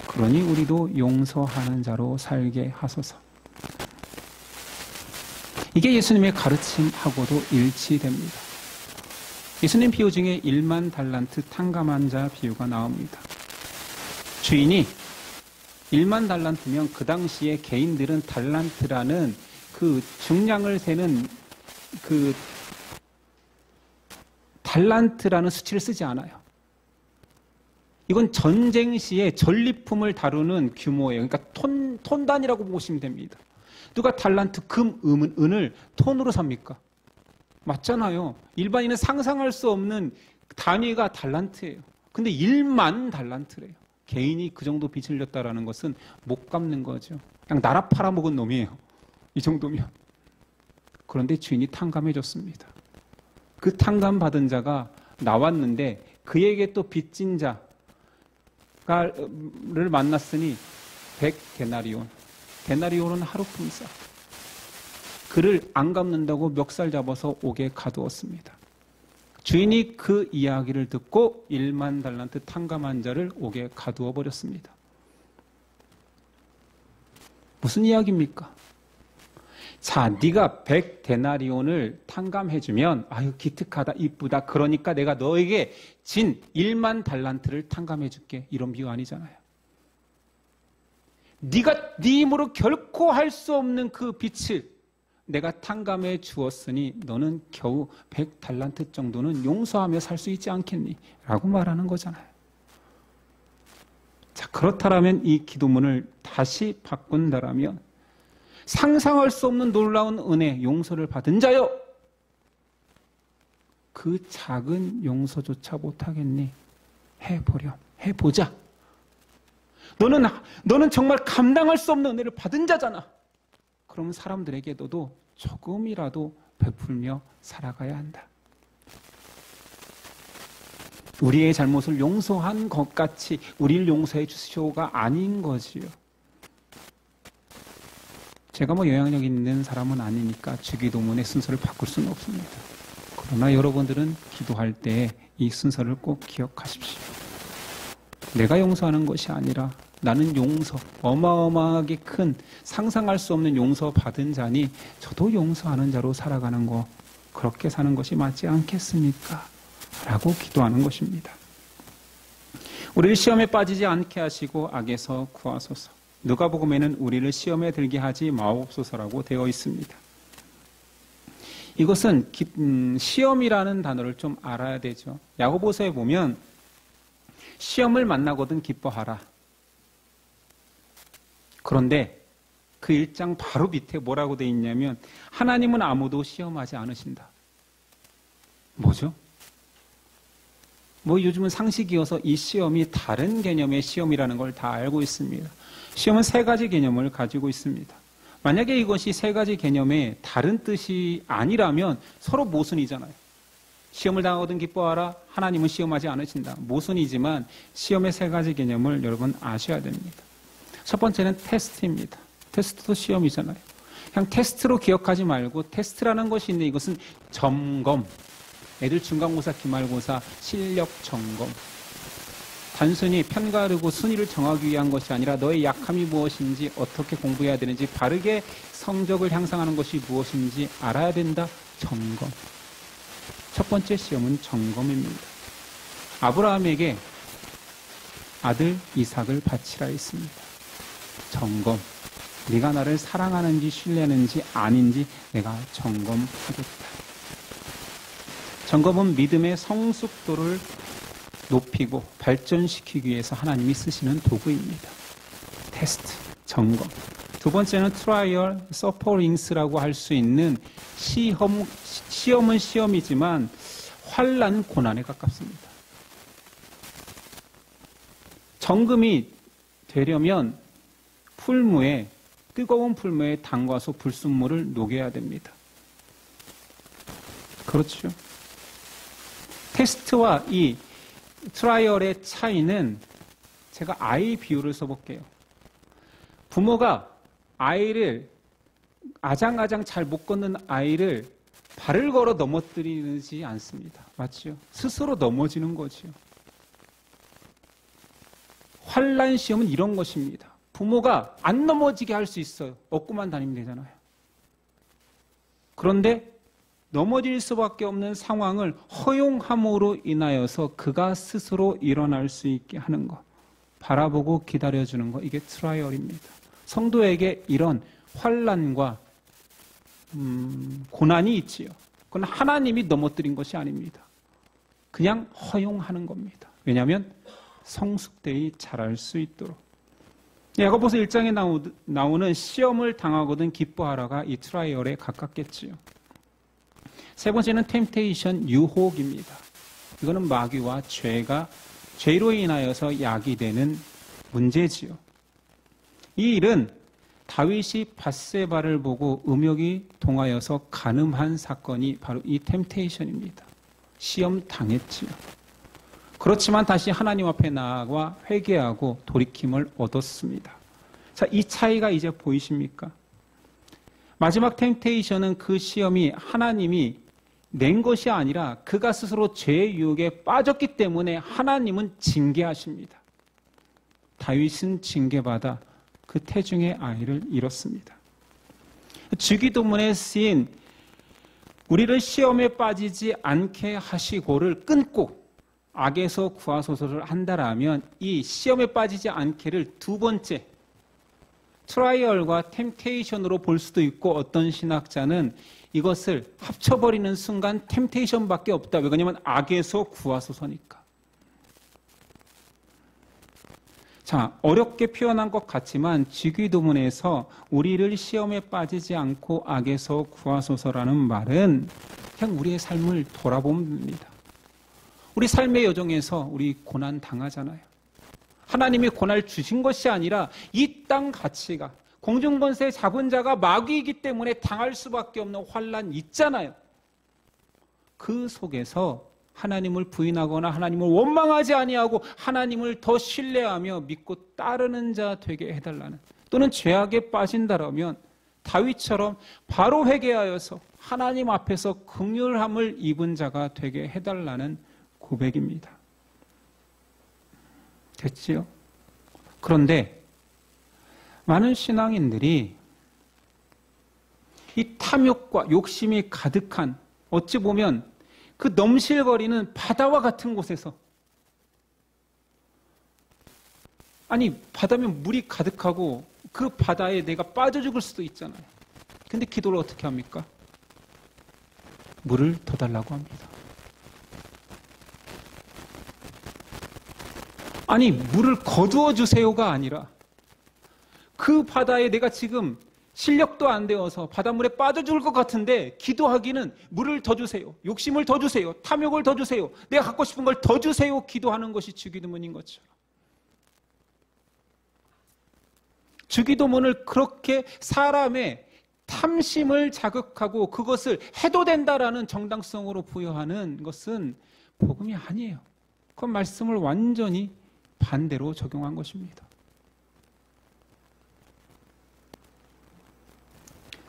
그러니 우리도 용서하는 자로 살게 하소서. 이게 예수님의 가르침하고도 일치됩니다. 예수님 비유 중에 1만 달란트 탕감한 자 비유가 나옵니다. 주인이 1만 달란트면 그 당시에 개인들은 달란트라는 그 중량을 세는 그 달란트라는 수치를 쓰지 않아요. 이건 전쟁 시에 전리품을 다루는 규모예요. 그러니까 톤 단위라고 보시면 됩니다. 누가 달란트 은을 톤으로 삽니까? 맞잖아요. 일반인은 상상할 수 없는 단위가 달란트예요. 근데 1만 달란트래요. 개인이 그 정도 빚을 졌다라는 것은 못 갚는 거죠. 그냥 나라 팔아먹은 놈이에요. 이 정도면. 그런데 주인이 탕감해 줬습니다. 그 탕감 받은 자가 나왔는데 그에게 또 빚진 자를 만났으니 100데나리온. 데나리온은 하루 품삯. 그를 안 갚는다고 멱살 잡아서 옥에 가두었습니다. 주인이 그 이야기를 듣고 1만 달란트 탕감한 자를 옥에 가두어 버렸습니다. 무슨 이야기입니까? 자, 네가 100데나리온을 탕감해주면 아유 기특하다, 이쁘다. 그러니까 내가 너에게 진 1만 달란트를 탕감해줄게. 이런 비유 아니잖아요. 네가 네 힘으로 결코 할 수 없는 그 빚을 내가 탕감해 주었으니 너는 겨우 100달란트 정도는 용서하며 살 수 있지 않겠니? 라고 말하는 거잖아요. 자, 그렇다면 이 기도문을 다시 바꾼다라면 상상할 수 없는 놀라운 은혜, 용서를 받은 자여, 그 작은 용서조차 못하겠니? 해보렴. 해보자. 너는 정말 감당할 수 없는 은혜를 받은 자잖아. 그러면 사람들에게 너도 조금이라도 베풀며 살아가야 한다. 우리의 잘못을 용서한 것 같이 우리를 용서해 주시오가 아닌 거지요. 제가 영향력 있는 사람은 아니니까 주기도문의 순서를 바꿀 수는 없습니다. 그러나 여러분들은 기도할 때 이 순서를 꼭 기억하십시오. 내가 용서하는 것이 아니라 나는 용서, 어마어마하게 큰 상상할 수 없는 용서 받은 자니 저도 용서하는 자로 살아가는 거, 그렇게 사는 것이 맞지 않겠습니까? 라고 기도하는 것입니다. 우리를 시험에 빠지지 않게 하시고 악에서 구하소서. 누가복음에는 우리를 시험에 들게 하지 마옵소서라고 되어 있습니다. 이것은 시험이라는 단어를 좀 알아야 되죠. 야고보서에 보면 시험을 만나거든 기뻐하라. 그런데 그 1장 바로 밑에 뭐라고 되어 있냐면 하나님은 아무도 시험하지 않으신다. 뭐죠? 요즘은 상식이어서 이 시험이 다른 개념의 시험이라는 걸 다 알고 있습니다. 시험은 3가지 개념을 가지고 있습니다. 만약에 이것이 3가지 개념의 다른 뜻이 아니라면 서로 모순이잖아요. 시험을 당하거든 기뻐하라. 하나님은 시험하지 않으신다. 모순이지만 시험의 3가지 개념을 여러분 아셔야 됩니다. 첫 번째는 테스트입니다. 테스트도 시험이잖아요. 그냥 테스트로 기억하지 말고 테스트라는 것이 있는데 이것은 점검. 애들 중간고사, 기말고사, 실력 점검. 단순히 편가르고 순위를 정하기 위한 것이 아니라 너의 약함이 무엇인지, 어떻게 공부해야 되는지, 바르게 성적을 향상하는 것이 무엇인지 알아야 된다. 점검. 첫 번째 시험은 점검입니다. 아브라함에게 아들 이삭을 바치라 했습니다. 점검. 네가 나를 사랑하는지 신뢰하는지 아닌지 내가 점검하겠다. 점검은 믿음의 성숙도를 높이고 발전시키기 위해서 하나님이 쓰시는 도구입니다. 테스트, 점검. 두 번째는 트라이얼, 서퍼링스라고 할 수 있는 시험은 시험이지만 환난은 고난에 가깝습니다. 정금이 되려면 뜨거운 풀무에 담가서 불순물을 녹여야 됩니다. 그렇죠? 테스트와 이 트라이얼의 차이는 제가 아이 비유를 써볼게요. 부모가 아이를 아장아장 잘 못 걷는 아이를 발을 걸어 넘어뜨리지 않습니다. 맞죠? 스스로 넘어지는 거죠. 환난 시험은 이런 것입니다. 부모가 안 넘어지게 할 수 있어요. 업고만 다니면 되잖아요. 그런데 넘어질 수밖에 없는 상황을 허용함으로 인하여서 그가 스스로 일어날 수 있게 하는 것, 바라보고 기다려주는 것, 이게 트라이얼입니다. 성도에게 이런 환난과 고난이 있지요. 그건 하나님이 넘어뜨린 것이 아닙니다. 그냥 허용하는 겁니다. 왜냐하면 성숙되이 자랄 수 있도록. 야고보서 1장에 나오는 시험을 당하거든 기뻐하라가 이 트라이얼에 가깝겠지요. 세 번째는 템테이션, 유혹입니다. 이거는 마귀와 죄로 인하여서 야기되는 문제지요. 이 일은 다윗이 밧세바를 보고 음욕이 동하여서 간음한 사건이 바로 이 템테이션입니다. 시험 당했지요. 그렇지만 다시 하나님 앞에 나아가 회개하고 돌이킴을 얻었습니다. 자, 이 차이가 이제 보이십니까? 마지막 템테이션은 그 시험이 하나님이 낸 것이 아니라 그가 스스로 죄의 유혹에 빠졌기 때문에 하나님은 징계하십니다. 다윗은 징계받아 그 태중의 아이를 잃었습니다. 주기도문에 쓰인 우리를 시험에 빠지지 않게 하시고를 끊고 악에서 구하소서를 한다라면 이 시험에 빠지지 않게를 두 번째 트라이얼과 템테이션으로 볼 수도 있고, 어떤 신학자는 이것을 합쳐버리는 순간 템테이션밖에 없다. 왜냐하면 악에서 구하소서니까. 자, 어렵게 표현한 것 같지만 주기도문에서 우리를 시험에 빠지지 않고 악에서 구하소서라는 말은 그냥 우리의 삶을 돌아보면 됩니다. 우리 삶의 여정에서 우리 고난 당하잖아요. 하나님이 고난을 주신 것이 아니라 이 땅 가치가 공중권세 잡은 자가 마귀이기 때문에 당할 수밖에 없는 환난 있잖아요. 그 속에서 하나님을 부인하거나 하나님을 원망하지 아니하고 하나님을 더 신뢰하며 믿고 따르는 자 되게 해달라는, 또는 죄악에 빠진다라면 다윗처럼 바로 회개하여서 하나님 앞에서 긍휼함을 입은 자가 되게 해달라는 고백입니다. 됐지요? 그런데 많은 신앙인들이 이 탐욕과 욕심이 가득한, 어찌 보면 그 넘실거리는 바다와 같은 곳에서, 아니 바다면 물이 가득하고 그 바다에 내가 빠져 죽을 수도 있잖아요. 근데 기도를 어떻게 합니까? 물을 더 달라고 합니다. 아니 물을 거두어 주세요가 아니라 그 바다에 내가 지금 실력도 안 되어서 바닷물에 빠져 죽을 것 같은데 기도하기는 물을 더 주세요, 욕심을 더 주세요, 탐욕을 더 주세요, 내가 갖고 싶은 걸 더 주세요 기도하는 것이 주기도문인 것처럼, 주기도문을 그렇게 사람의 탐심을 자극하고 그것을 해도 된다라는 정당성으로 부여하는 것은 복음이 아니에요. 그 말씀을 완전히 반대로 적용한 것입니다.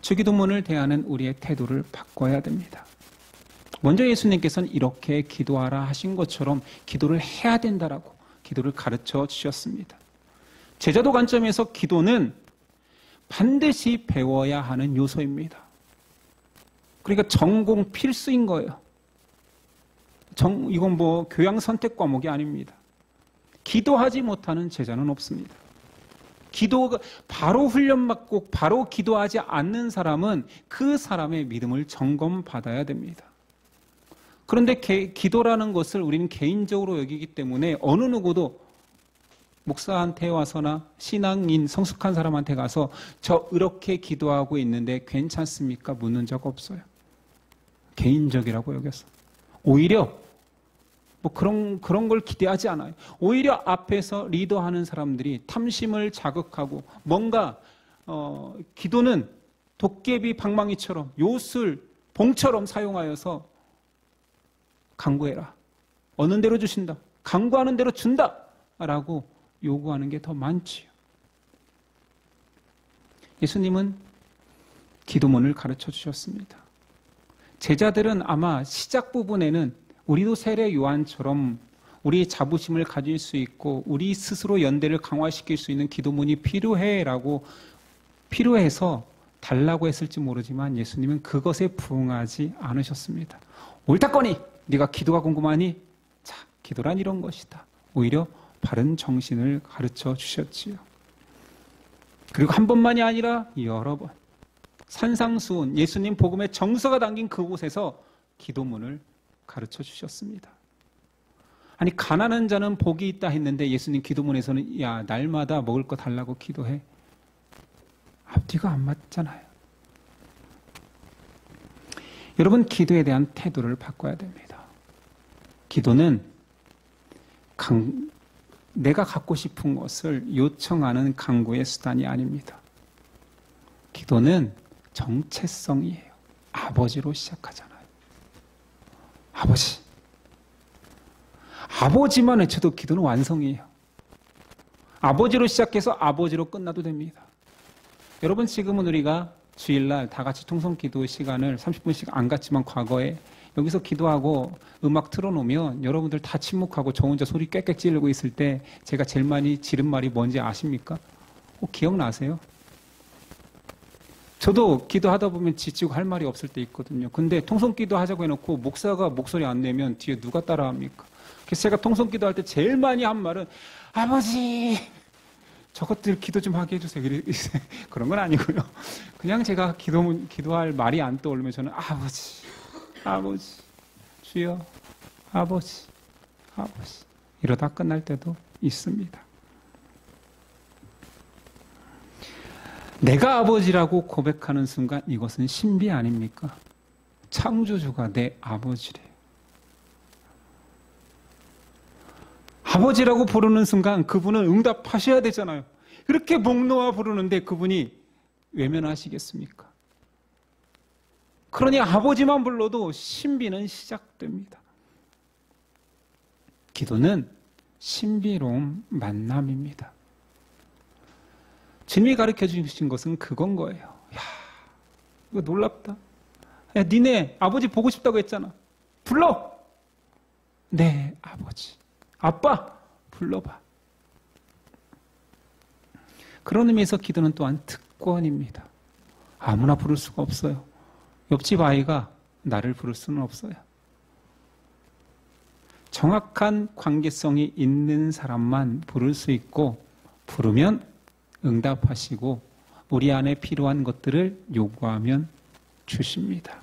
주기도문을 대하는 우리의 태도를 바꿔야 됩니다. 먼저 예수님께서는 이렇게 기도하라 하신 것처럼 기도를 해야 된다라고 기도를 가르쳐 주셨습니다. 제자도 관점에서 기도는 반드시 배워야 하는 요소입니다. 그러니까 전공 필수인 거예요. 이건 뭐 교양 선택 과목이 아닙니다. 기도하지 못하는 제자는 없습니다. 기도가 바로 훈련받고 바로 기도하지 않는 사람은 그 사람의 믿음을 점검받아야 됩니다. 그런데 기도라는 것을 우리는 개인적으로 여기기 때문에 어느 누구도 목사한테 와서나 신앙인 성숙한 사람한테 가서 저 이렇게 기도하고 있는데 괜찮습니까? 묻는 적 없어요. 개인적이라고 여겨서. 오히려 뭐 그런 걸 기대하지 않아요. 오히려 앞에서 리더하는 사람들이 탐심을 자극하고 뭔가 기도는 도깨비 방망이처럼 요술 봉처럼 사용하여서 간구해라, 얻는 대로 주신다, 간구하는 대로 준다 라고 요구하는 게 더 많지요. 예수님은 기도문을 가르쳐 주셨습니다. 제자들은 아마 시작 부분에는 우리도 세례 요한처럼 우리의 자부심을 가질 수 있고 우리 스스로 연대를 강화시킬 수 있는 기도문이 필요해서 달라고 했을지 모르지만 예수님은 그것에 부응하지 않으셨습니다. 옳다거니 네가 기도가 궁금하니? 자, 기도란 이런 것이다. 오히려 바른 정신을 가르쳐 주셨지요. 그리고 한 번만이 아니라 여러 번 산상수훈, 예수님 복음의 정서가 담긴 그곳에서 기도문을 가르쳐 주셨습니다. 아니 가난한 자는 복이 있다 했는데 예수님 기도문에서는 야 날마다 먹을 거 달라고 기도해. 앞뒤가 안 맞잖아요. 여러분 기도에 대한 태도를 바꿔야 됩니다. 기도는 내가 갖고 싶은 것을 요청하는 간구의 수단이 아닙니다. 기도는 정체성이에요. 아버지로 시작하잖아요. 아버지만 외쳐도 기도는 완성이에요. 아버지로 시작해서 아버지로 끝나도 됩니다. 여러분 지금은 우리가 주일날 다 같이 통성기도 시간을 30분씩 안 갔지만 과거에 여기서 기도하고 음악 틀어놓으면 여러분들 다 침묵하고 저 혼자 소리 꽥꽥 지르고 있을 때 제가 제일 많이 지른 말이 뭔지 아십니까? 기억나세요? 저도 기도하다 보면 지치고 할 말이 없을 때 있거든요. 근데 통성기도 하자고 해놓고 목사가 목소리 안 내면 뒤에 누가 따라합니까? 그래서 제가 통성기도 할 때 제일 많이 한 말은 아버지 저것들 기도 좀 하게 해주세요. 그런 건 아니고요. 그냥 제가 기도할 말이 안 떠오르면 저는 아버지 주여 아버지 이러다 끝날 때도 있습니다. 내가 아버지라고 고백하는 순간 이것은 신비 아닙니까? 창조주가 내 아버지래요. 아버지라고 부르는 순간 그분은 응답하셔야 되잖아요. 그렇게 목 놓아 부르는데 그분이 외면하시겠습니까? 그러니 아버지만 불러도 신비는 시작됩니다. 기도는 신비로운 만남입니다. 주님이 가르쳐 주신 것은 그건 거예요. 야, 이거 놀랍다. 야, 니네 아버지 보고 싶다고 했잖아. 불러. 네, 아버지. 아빠, 불러봐. 그런 의미에서 기도는 또한 특권입니다. 아무나 부를 수가 없어요. 옆집 아이가 나를 부를 수는 없어요. 정확한 관계성이 있는 사람만 부를 수 있고, 부르면 응답하시고 우리 안에 필요한 것들을 요구하면 주십니다.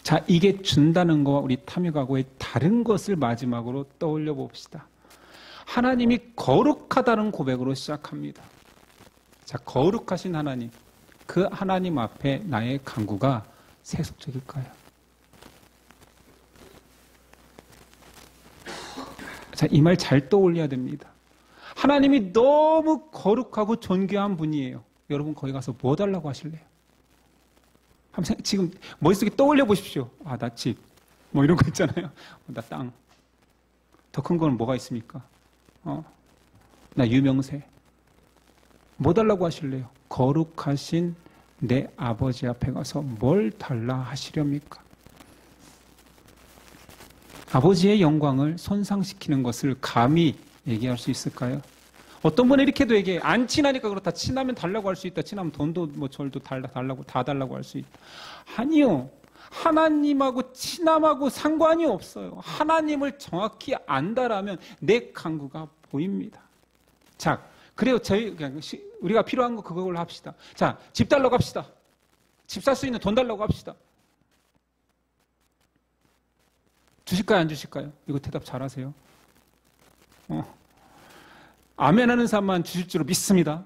자, 이게 준다는 거와 우리 탐욕하고의 다른 것을 마지막으로 떠올려 봅시다. 하나님이 거룩하다는 고백으로 시작합니다. 자, 거룩하신 하나님, 그 하나님 앞에 나의 간구가 세속적일까요? 자, 이 말 잘 떠올려야 됩니다. 하나님이 너무 거룩하고 존귀한 분이에요. 여러분 거기 가서 뭐 달라고 하실래요? 지금 머릿속에 떠올려 보십시오. 아, 나 집, 뭐 이런 거 있잖아요. 나 땅. 더 큰 건 뭐가 있습니까? 나 유명세. 뭐 달라고 하실래요? 거룩하신 내 아버지 앞에 가서 뭘 달라 하시렵니까? 아버지의 영광을 손상시키는 것을 감히 얘기할 수 있을까요? 어떤 분은 이렇게도 얘기해. 안 친하니까 그렇다. 친하면 달라고 할 수 있다. 친하면 돈도 뭐 절도 달라고 다 달라고 할 수 있다. 아니요. 하나님하고 친함하고 상관이 없어요. 하나님을 정확히 안다라면 내 간구가 보입니다. 자, 그래요. 우리가 필요한 거 그걸로 합시다. 자, 집 달라고 합시다. 집 살 수 있는 돈 달라고 합시다. 주실까요? 안 주실까요? 이거 대답 잘하세요. 아멘 하는 사람만 주실 줄로 믿습니다.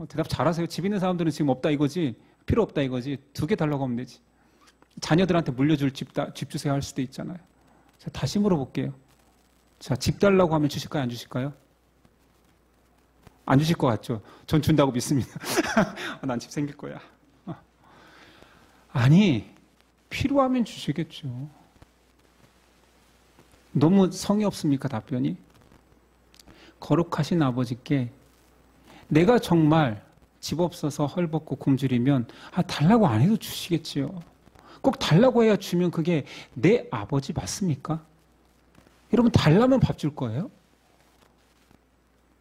대답 잘하세요. 집 있는 사람들은 지금 없다 이거지. 필요 없다 이거지. 2개 달라고 하면 되지. 자녀들한테 물려줄 집 주세요 할 수도 있잖아요. 자, 다시 물어볼게요. 자, 집 달라고 하면 주실까요? 안 주실까요? 안 주실 것 같죠? 전 준다고 믿습니다. 난 집 생길 거야. 아니, 필요하면 주시겠죠. 너무 성의 없습니까, 답변이? 거룩하신 아버지께 내가 정말 집 없어서 헐벗고 굶주리면 달라고 안 해도 주시겠지요. 꼭 달라고 해야 주면 그게 내 아버지 맞습니까? 여러분, 달라면 밥 줄 거예요?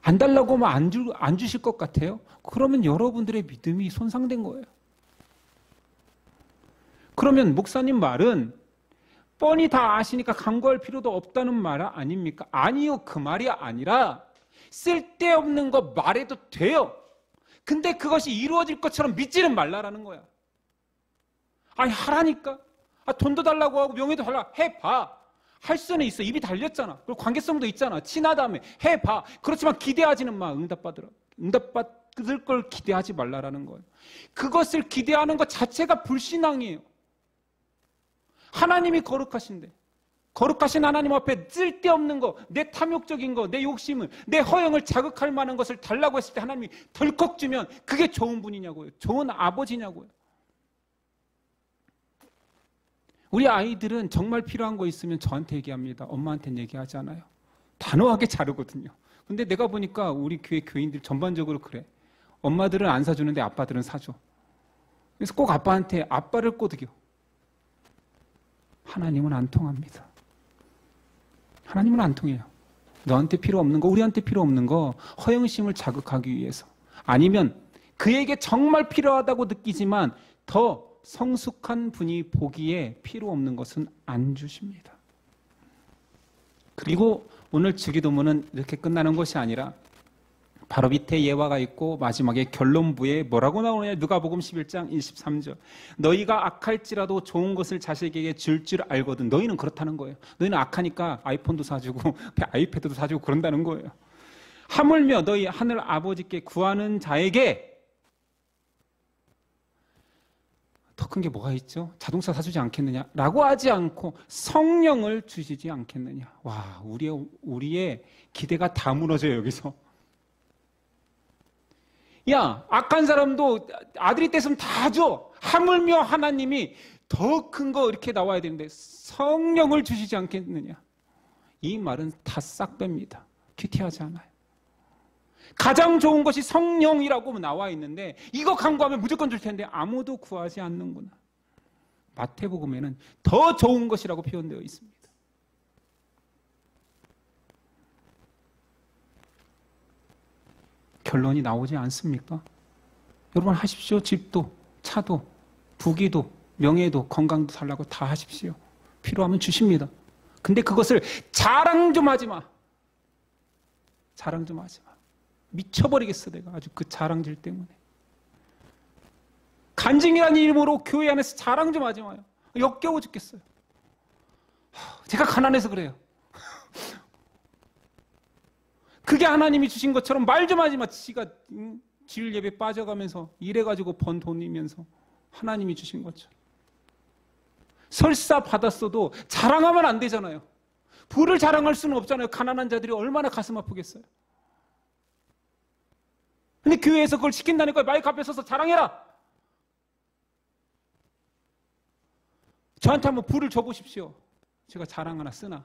안 달라고 하면 안 주실 것 같아요? 그러면 여러분들의 믿음이 손상된 거예요. 그러면 목사님 말은 뻔히 다 아시니까 간구할 필요도 없다는 말 아닙니까? 아니요, 그 말이 아니라 쓸데없는 거 말해도 돼요. 근데 그것이 이루어질 것처럼 믿지는 말라라는 거야. 아니, 하라니까. 돈도 달라고 하고 명예도 달라고 해봐. 할 수는 있어. 입이 달렸잖아. 그리고 관계성도 있잖아. 친하다며 해봐. 그렇지만 기대하지는 마. 응답받을 걸 기대하지 말라라는 거예요. 그것을 기대하는 것 자체가 불신앙이에요. 하나님이 거룩하신데, 거룩하신 하나님 앞에 쓸데없는 거, 내 탐욕적인 거, 내 욕심을, 내 허영을 자극할 만한 것을 달라고 했을 때 하나님이 덜컥 주면 그게 좋은 분이냐고요. 좋은 아버지냐고요. 우리 아이들은 정말 필요한 거 있으면 저한테 얘기합니다. 엄마한테는 얘기하지 않아요. 단호하게 자르거든요. 근데 내가 보니까 우리 교회 교인들 전반적으로 그래. 엄마들은 안 사주는데 아빠들은 사줘. 그래서 꼭 아빠한테 아빠를 꼬드겨. 하나님은 안 통합니다. 하나님은 안 통해요. 너한테 필요 없는 거, 우리한테 필요 없는 거 허영심을 자극하기 위해서, 아니면 그에게 정말 필요하다고 느끼지만 더 성숙한 분이 보기에 필요 없는 것은 안 주십니다. 그리고 오늘 주기도문은 이렇게 끝나는 것이 아니라 바로 밑에 예화가 있고 마지막에 결론부에 뭐라고 나오느냐. 누가복음 11장 23절. 너희가 악할지라도 좋은 것을 자식에게 줄 알거든. 너희는 그렇다는 거예요. 너희는 악하니까 아이폰도 사주고 아이패드도 사주고 그런다는 거예요. 하물며 너희 하늘 아버지께 구하는 자에게 더 큰 게 뭐가 있죠? 자동차 사주지 않겠느냐? 라고 하지 않고 성령을 주시지 않겠느냐? 와, 우리의 기대가 다 무너져요, 여기서. 야, 악한 사람도 아들이 떼으면 다 줘. 하물며 하나님이 더 큰 거 이렇게 나와야 되는데 성령을 주시지 않겠느냐? 이 말은 다 싹 뺍니다. 큐티하지 않아요. 가장 좋은 것이 성령이라고 나와 있는데 이거 간구하면 무조건 줄 텐데 아무도 구하지 않는구나. 마태복음에는 더 좋은 것이라고 표현되어 있습니다. 결론이 나오지 않습니까? 여러분 하십시오. 집도, 차도, 부귀도, 명예도, 건강도 달라고 다 하십시오. 필요하면 주십니다. 근데 그것을 자랑 좀 하지 마. 자랑 좀 하지 마. 미쳐버리겠어 내가 아주 그 자랑질 때문에. 간증이라는 이름으로 교회 안에서 자랑 좀 하지 마요. 역겨워 죽겠어요. 제가 가난해서 그래요. 그게 하나님이 주신 것처럼 말 좀 하지 마. 지가 주일 예배 빠져가면서 일해가지고 번 돈이면서 하나님이 주신 것처럼. 설사 받았어도 자랑하면 안 되잖아요. 부를 자랑할 수는 없잖아요. 가난한 자들이 얼마나 가슴 아프겠어요. 근데 교회에서 그걸 시킨다니까 마이크 앞에 서서 자랑해라. 저한테 한번 부를 줘보십시오. 제가 자랑 하나 쓰나.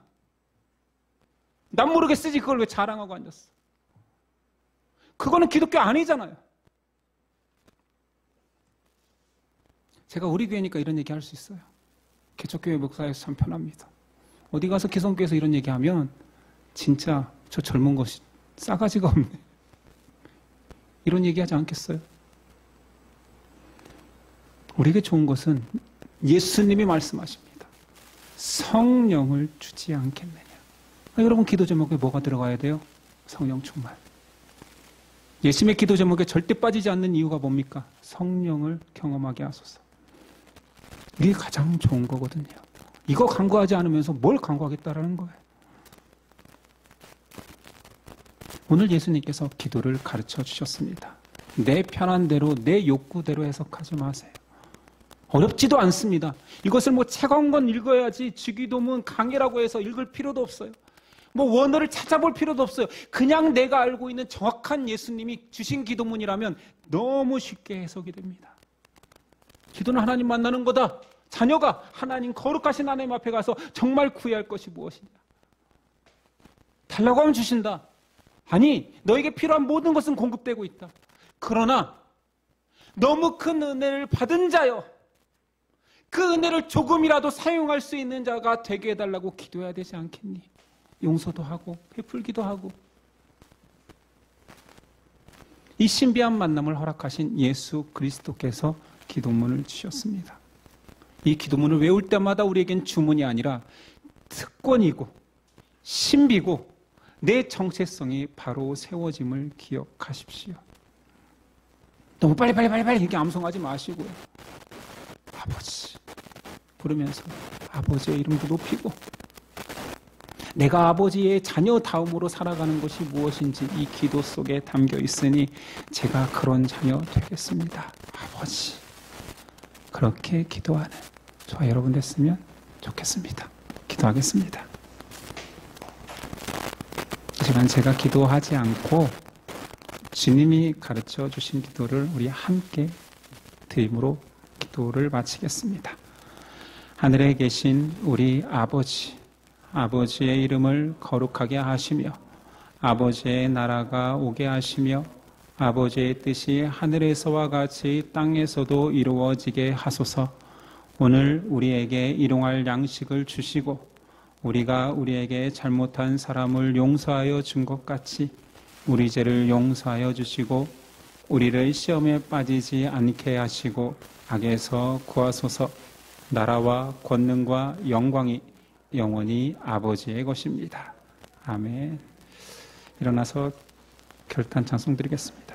난 모르게 쓰지 그걸 왜 자랑하고 앉았어. 그거는 기독교 아니잖아요. 제가 우리 교회니까 이런 얘기 할 수 있어요. 개척교회 목사에서 참 편합니다. 어디 가서 기성교회에서 이런 얘기하면 진짜 저 젊은 것이 싸가지가 없네. 이런 얘기하지 않겠어요? 우리에게 좋은 것은 예수님이 말씀하십니다. 성령을 주지 않겠느냐. 여러분 기도 제목에 뭐가 들어가야 돼요? 성령 충만. 예수님의 기도 제목에 절대 빠지지 않는 이유가 뭡니까? 성령을 경험하게 하소서. 이게 가장 좋은 거거든요. 이거 간구하지 않으면서 뭘 간구하겠다라는 거예요. 오늘 예수님께서 기도를 가르쳐 주셨습니다. 내 편한 대로, 내 욕구대로 해석하지 마세요. 어렵지도 않습니다. 이것을 뭐 책 한 권 읽어야지 주기도문 강해라고 해서 읽을 필요도 없어요. 뭐 원어를 찾아볼 필요도 없어요. 그냥 내가 알고 있는 정확한 예수님이 주신 기도문이라면 너무 쉽게 해석이 됩니다. 기도는 하나님 만나는 거다. 자녀가 하나님 거룩하신 하나님 앞에 가서 정말 구해야 할 것이 무엇이냐. 달라고 하면 주신다. 아니, 너에게 필요한 모든 것은 공급되고 있다. 그러나 너무 큰 은혜를 받은 자여, 그 은혜를 조금이라도 사용할 수 있는 자가 되게 해달라고 기도해야 되지 않겠니? 용서도 하고 베풀기도 하고. 이 신비한 만남을 허락하신 예수 그리스도께서 기도문을 주셨습니다. 이 기도문을 외울 때마다 우리에겐 주문이 아니라 특권이고 신비고 내 정체성이 바로 세워짐을 기억하십시오. 너무 빨리 이렇게 암송하지 마시고요. 아버지 부르면서 아버지의 이름도 높이고 내가 아버지의 자녀 다음으로 살아가는 것이 무엇인지 이 기도 속에 담겨 있으니 제가 그런 자녀 되겠습니다. 아버지. 그렇게 기도하는 저와 여러분 됐으면 좋겠습니다. 기도하겠습니다. 이 시간 제가 기도하지 않고 주님이 가르쳐 주신 기도를 우리 함께 드림으로 기도를 마치겠습니다. 하늘에 계신 우리 아버지, 아버지의 이름을 거룩하게 하시며 아버지의 나라가 오게 하시며 아버지의 뜻이 하늘에서와 같이 땅에서도 이루어지게 하소서. 오늘 우리에게 일용할 양식을 주시고 우리가 우리에게 잘못한 사람을 용서하여 준 것 같이 우리 죄를 용서하여 주시고 우리를 시험에 빠지지 않게 하시고 악에서 구하소서. 나라와 권능과 영광이 영원히 아버지의 것입니다. 아멘. 일어나서 결단 찬송 드리겠습니다.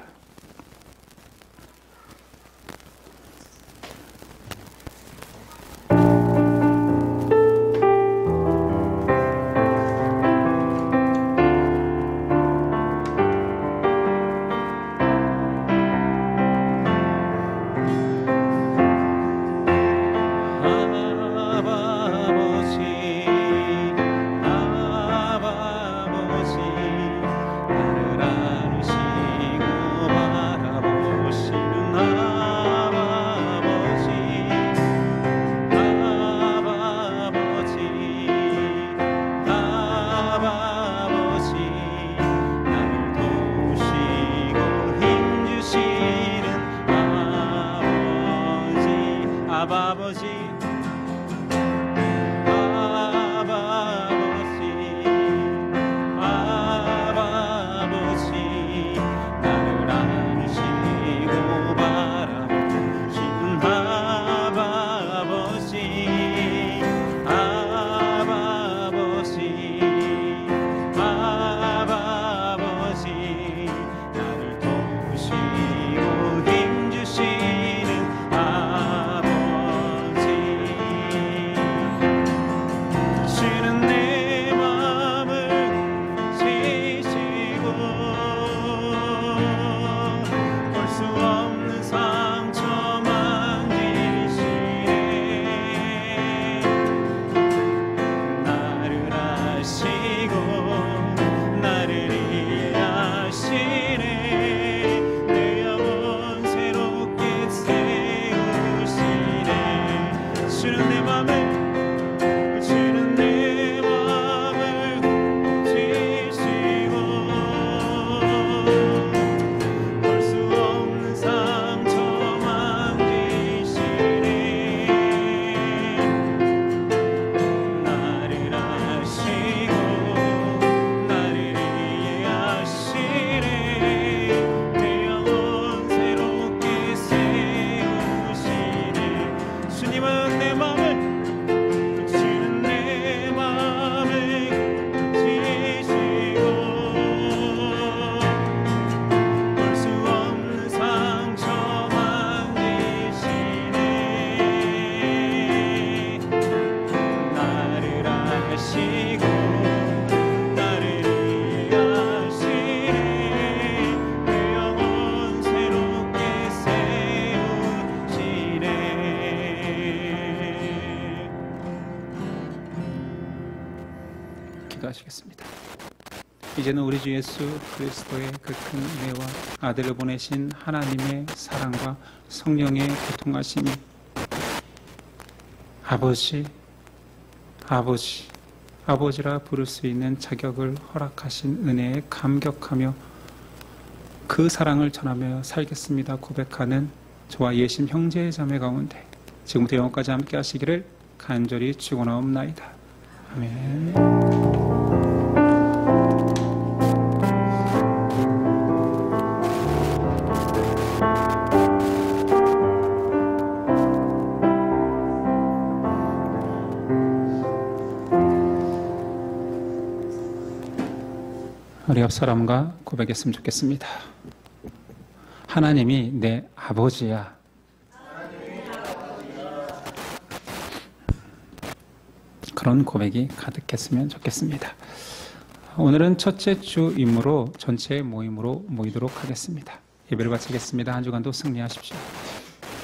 이제는 우리 주 예수 그리스도의 그 큰 은혜와 아들을 보내신 하나님의 사랑과 성령의 교통하심이 아버지라 부를 수 있는 자격을 허락하신 은혜에 감격하며 그 사랑을 전하며 살겠습니다 고백하는 저와 예심 형제 자매 가운데 지금부터 영원까지 함께 하시기를 간절히 축원하옵나이다. 아멘. 우리 옆 사람과 고백했으면 좋겠습니다. 하나님이 내 아버지야. 그런 고백이 가득했으면 좋겠습니다. 오늘은 첫째 주이므로 전체 모임으로 모이도록 하겠습니다. 예배를 마치겠습니다. 한 주간도 승리하십시오.